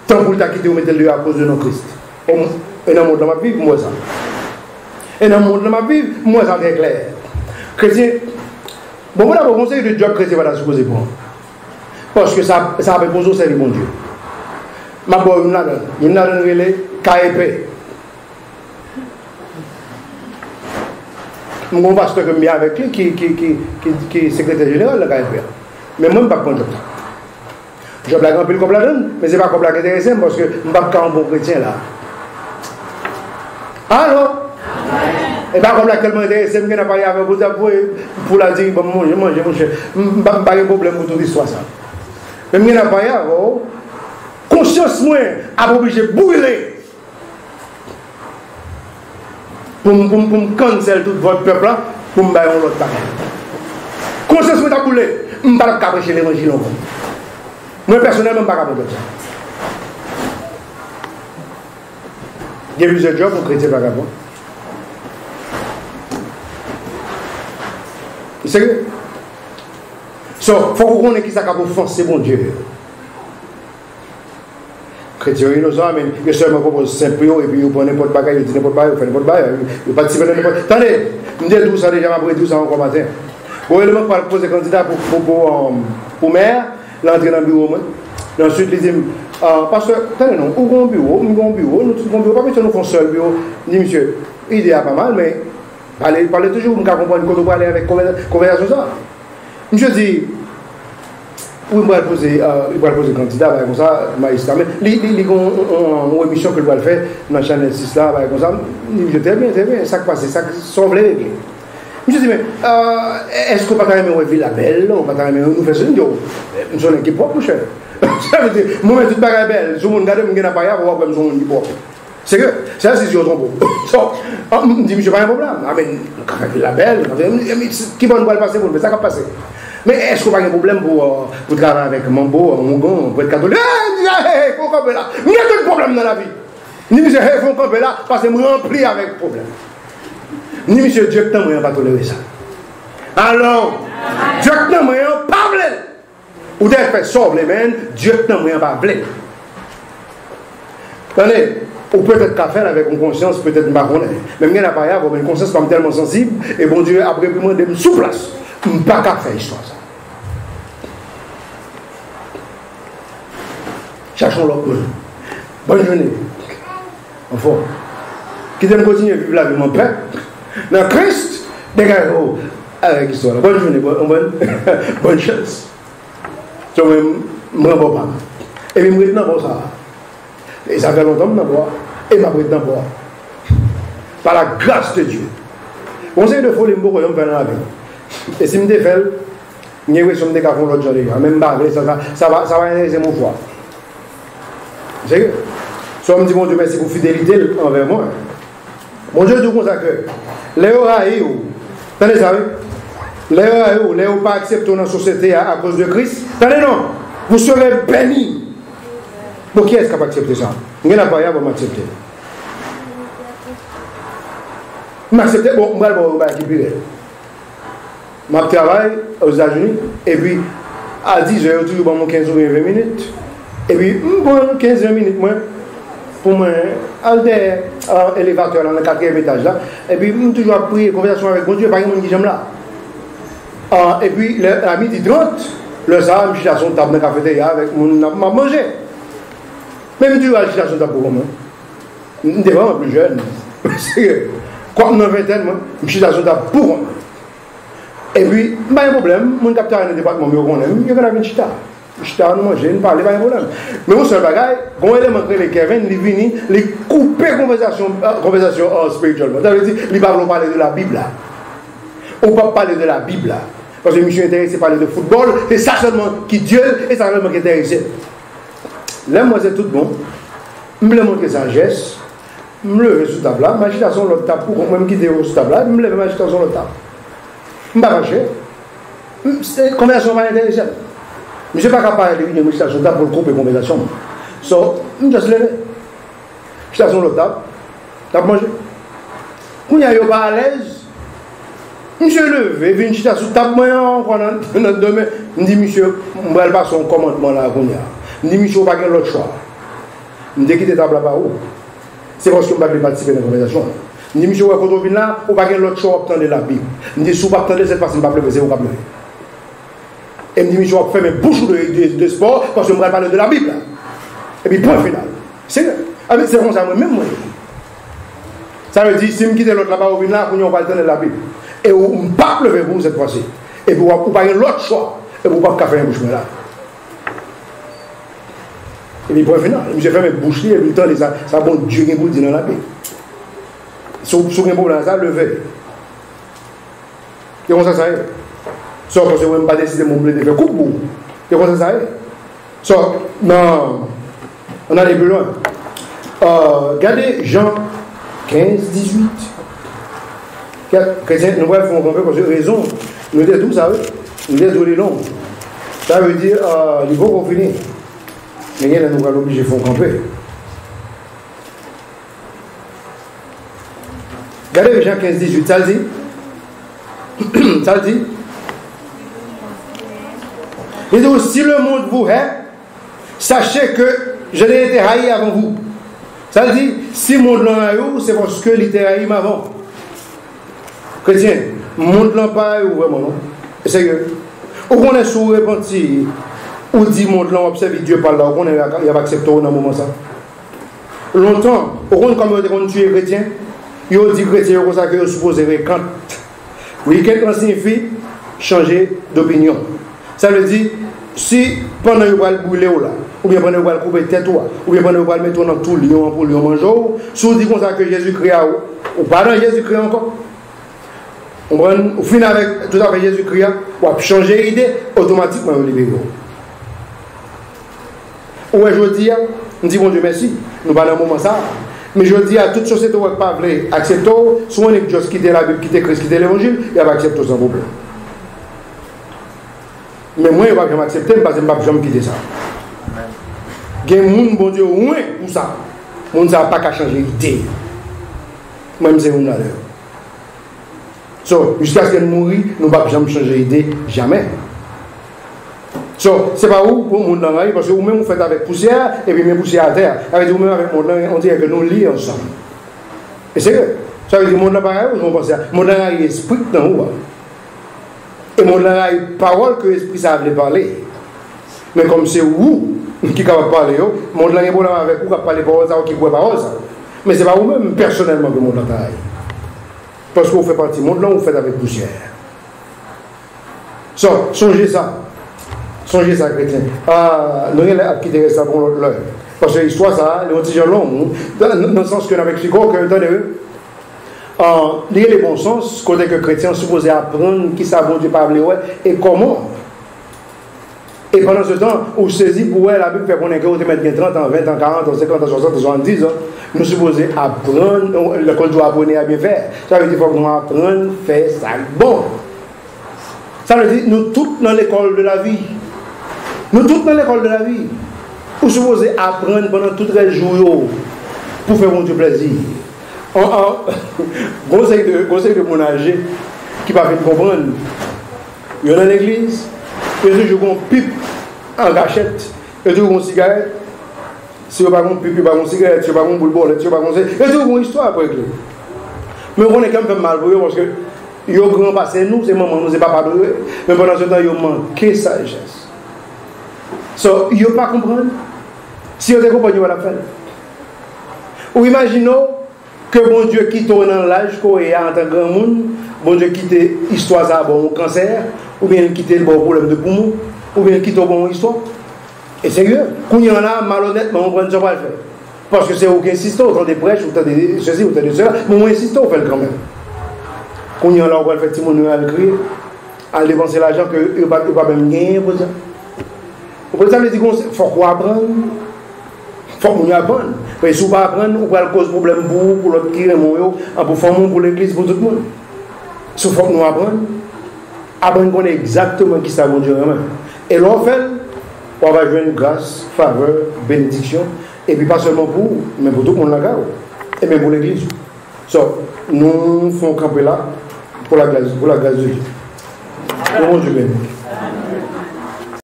[SPEAKER 1] Tant pour le quitter ou mettre le à cause de nos Christ. Et dans le monde de ma vie, moi ça. Et dans le monde de ma vie, moi ça est clair. Chrétien, bon, voilà le conseil de job chrétien va supposer pour moi. Parce que ça a besoin de servir mon Dieu. Ma bonne, il y a un KEP. Mon pasteur que je avec lui, qui est secrétaire général de la KEP. Mais moi, je ne suis pas contre ça. Je blague un peu comme la donne, mais ce n'est pas comme la intéressante parce que je ne suis pas un bon chrétien là. Alors, et pas comme la tellement intéressant, je n'ai pas parlé avec vous pour la dire, bon, je mange, je n'ai pas de problème pour toute l'histoire. Mais je n'ai pas parlé avec vous. Conscience moi a obligé de brûler pour me cancel tout votre peuple là, pour me bailler l'autre bagaille. Conscience moi a brûlé, je ne peux pas prêcher l'évangile. Moi personnellement, je ne peux pas faire ça. Il y a plusieurs jobs pour chrétiens vagabonds. C'est que il faut qu'on connaisse qui ça pour foncer mon Dieu. Chrétien innocent, mais il seulement propose simple et puis il prend n'importe quoi, il dit n'importe quoi, il fait n'importe quoi, il participe à n'importe quoi. Attendez, je dis tout ça déjà, après tout ça encore matin. Pour élément pour poser candidat pour maire, l'entrée dans le bureau. Ensuite, il dit, parce que, attendez, non, où est un bureau, nous avons un bureau, nous avons un bureau, pas parce que nous faisons seul bureau. Il dit, monsieur, il dit pas mal, mais parlez toujours, vous comprenez quand vous parlez avec conversation ça. Monsieur dit, oui, il va poser candidat, comme ça, magistrat. Mais il y a une émission que je dois faire dans la chaîne 6 là, comme ça. Il dit, très bien, ça passe, ça sauve les règles. Je dis, mais est-ce qu'on ne peut pas aimer une ville belle, on ne peut pas aimer nous faire ce que nous sommes une équipe propre, cher. Ça veut dire, moi, tout le monde est belle, si on regarde, on ne peut pas y avoir une équipe propre. C'est que, ça, c'est sur ton pot. Je dis, monsieur, pas un problème. Ah, mais, quand on fait la belle, qui va nous passer pour le faire, ça va passer. Mais est-ce qu'on n'a pas un problème pour travailler avec Mambo, Mongon, pour être catholique? Il faut camper là. Il y a d'autres problèmes dans la vie. Ni monsieur, il faut camper là parce que je me remplis avec problème. Ni monsieur, Dieu ne peut pas tolérer ça. Alors, Dieu ne peut pas voler. Ou des fait sauve les mains, Dieu ne peut pas voler. Attendez, ou peut-être qu'à faire avec une conscience, peut-être pas connaître. Mais il n'y a pas une conscience comme tellement sensible, et bon Dieu, après, il m'a dit, sous place. Je ne peux pas faire histoire ça. Cherchons l'autre. Bonne journée. Enfin, qui aime continuer à vivre la vie, mon père. Dans Christ, dégagez avec l'histoire. Bonne journée, bonne chance. Je ne me rends pas. Et je me rends pas ça. Et ça fait longtemps que je me rends. Et je me rends pas. Par la grâce de Dieu. Conseil de folie, je me rends pas. Et si je me défais, je vais me faire l'autre jour. Même pas, ça va intéresser mon foi. C'est que, soit je me dis, mon Dieu, merci pour fidélité envers moi. Mon Dieu, tout comme ça que, les oreilles, attendez ça, les oreilles, les pas acceptés dans la société à cause de Christ, attendez non, vous serez bénis. Pour qui est-ce qui n'a pas accepté ça? Il n'y a pas rien pour m'accepter. M'accepter, bon, je vais récupérer. Je travaille aux États-Unis, et puis à 10 heures, toujours pour 15 ou 20 minutes. Et puis, je prends 15-20 minutes, moi, pour moi, aller dans l'élévateur, dans le 4e étage, là. Et puis, je toujours prier, conversation avec mon Dieu, par exemple, qui j'aime là. Et puis, à midi 30, le soir, je suis à son table de cafétéria avec mon manger. Même Dieu a à son table pour moi. Je suis vraiment plus jeune. Quand je suis vingtaine, je suis à son table pour moi. Et puis, pas un problème, mon capteur dans le département, je connais, je connais un chita. Chita, nous manger, nous parler, pas un problème. Mais mon seul bagage, quand il est manqué les Kevin, il vient, il coupe conversation spirituellement. Ça veut dire, il ne va pas parler de la Bible là. On ne peut pas parler de la Bible là. Parce que je suis intéressé par parler de football, c'est ça seulement qui Dieu, et ça seulement qui est intéressé. Là, moi, c'est tout bon. Je me montre sagesse, je me lève sur la table là, magitation sur la table, pour même quitter sur la table là, je me lève magitation sur la table. Je ne vais pas marcher. Cette conversation va intéresser. Je ne suis pas capable de venir sur la table pour couper la conversation. Donc, je me lève. Je suis sur la table, je vais manger. Quand il n'y a pas à l'aise, je me levé, je suis sur la table, je me dis, monsieur, je ne vais pas son commandement là. Je dis, monsieur, je ne vais pas l'autre choix. Je dis, quitter la table là-bas. C'est parce que je ne vais pas participer à la conversation. Je dis, monsieur, quand on vient là, on va pas l'autre choix pour obtenir la Bible. Je dis, si vous ne pouvez pas cette personne, vous ne pouvez pas pleurer. Et je dis, monsieur, on va faire mes bouches de sport parce que je ne vais pas parler de la Bible. Et puis, point final. C'est comme ça, moi-même, moi. Ça veut dire, si je quitte l'autre là-bas, on vient là, on va parler de la Bible. Et on ne va pas pleurer pour vous cette fois-ci. Et puis, on va pas l'autre choix. Et vous ne pouvez pas faire un bouche là. Et puis, point final. Je fais mes bouches et puis, ça bon Dieu qui vous dit dans la Bible. Si vous avez un problème, ça, levez. Et comment ça est? Sauf que je ne vais pas décider de me faire coupe. Et comment ça est? Sauf, non, on allait plus loin. Regardez Jean 15, 18. Chrétiens, nous voyons qu'on fait parce que raison. Nous disons tout ça, nous disons les longs. Ça veut dire, il faut qu'on finisse. Mais il y a nous allons obliger de faire camper. Regardez Jean 15, 18, ça le dit. Ça le dit. Il dit, si le monde vous hait, sachez que je l'ai été haï avant vous. Ça veut dire, si le monde l'a haï, c'est parce que il était haï avant. Chrétien, le monde l'a pas haï vraiment, non? C'est que, ou qu'on est sous repenti, ou dit le monde l'a observé Dieu par là, ou qu'on a accepté dans un moment ça. Longtemps, au qu'on comme on tue les chrétiens, ils ont dit chrétiens comme ça que ils supposent quand. Oui, quelqu'un signifie changer d'opinion. Ça veut dire, si pendant que vous allez brûler là, ou bien pendant que vous allez couper tête, ou bien pendant que vous allez mettre dans tout lion pour lion manger, si vous dites comme ça que Jésus-Christ a, ou pas dans Jésus-Christ encore, on finit avec tout à fait Jésus-Christ, ou à changer d'idée, automatiquement vous libérez. Ou je dis, on dit bon Dieu merci, nous parlons un moment ça. Mais je dis à toute société qui ne pas accepter, soit on est juste quitter la Bible, quitter Christ, quitter l'évangile, il va accepter sans problème. Mais moi, je ne vais pas accepter parce que je ne vais jamais quitter ça. Il y a des gens, bon Dieu, au moins pour ça. On ne va pas changer d'idée. Même si on a l'air. Jusqu'à ce qu'elle mourit, nous ne va jamais changer d'idée, jamais. Ce n'est pas où pour le monde dans la parce que vous-même vous faites avec poussière et puis même poussière à terre. Avec vous-même avec le monde, on dirait que nous lions ensemble. Et c'est que ça veut dire que le monde n'a pas où on pense à. Le monde n'a pas esprit dans vous. Et le monde n'a pas parole que l'esprit ça veut parler. Mais comme c'est vous qui capable parler, le monde n'a pas problème avec vous qui parle paroles qui boit paroles. Mais ce n'est pas vous-même personnellement que le monde n'a pas. Parce que vous faites partie du monde là, vous faites avec poussière. Songez ça. Songez ça, chrétien. Nous avons quitté ça pour l'heure. Parce que l'histoire, ça, les petits gens longs, dans le sens que nous avons expliqué que, attendez, il y a les bons sens, côté que chrétien supposé apprendre qui savent Dieu parler et comment. Et pendant ce temps, on saisit pour la Bible fait qu'on est que vous mettez 30 ans, 20 ans, 40 ans, 50 ans, 60 ans, 70 ans. Nous supposons apprendre, l'école doit apprendre à bien faire. Ça veut dire qu'il faut qu'on apprenne à faire ça bon. Ça veut dire nous tous dans l'école de la vie. Nous tous dans l'école de la vie. Vous supposez apprendre pendant tout le jour pour faire mon Dieu plaisir. Conseil de mon âge qui va faire comprendre. Il y a dans l'église, il y a toujours une pipe en gâchette, il y a toujours une cigarette. Si vous n'avez pas une pipe, il n'y a pas une cigarette, si vous n'avez pas une boule, si vous n'avez pas une... Il y a toujours une histoire après. Mais on est quand même mal pour eux parce que ils ont grand passé nous, c'est maman, nous, c'est papa de eux. Mais pendant ce temps, ils ont manqué sagesse. Ils n'ont pas compris. Si vous compris, vous allez faire. Ou imaginons que bon Dieu quitte dans l'âge qu'on est en tant que grand monde, bon Dieu quitte l'histoire ça bon cancer, ou bien quitter le bon problème de poumon, ou bien quitter bon histoire. Et sérieux, quand il y en a malhonnêtement, on prend ce qu'on va le faire. Parce que c'est aucun insistant, autant des prêches, autant de ceci, autant de cela, mais on insiste, on fait le quand même. Quand il y en a, on va le faire, on va le crier, à dépenser l'argent que ne va pas même gagner pour ça. Pour ça, il faut qu'on apprenne. Il faut qu'on apprenne. Mais si on ne va pas apprendre, on va cause problème pour l'autre qui est mon pour famille, pour l'église, pour tout le monde. Si il faut qu'on apprenne, apprendre qu'on est exactement qui ça, mon Dieu. Et l'on fait, on va jouer une grâce, faveur, bénédiction. Et puis pas seulement pour vous, mais pour tout le monde là-bas. Et même pour l'église. Nous faisons camper là pour la grâce de Dieu. Pour mon Dieu béni.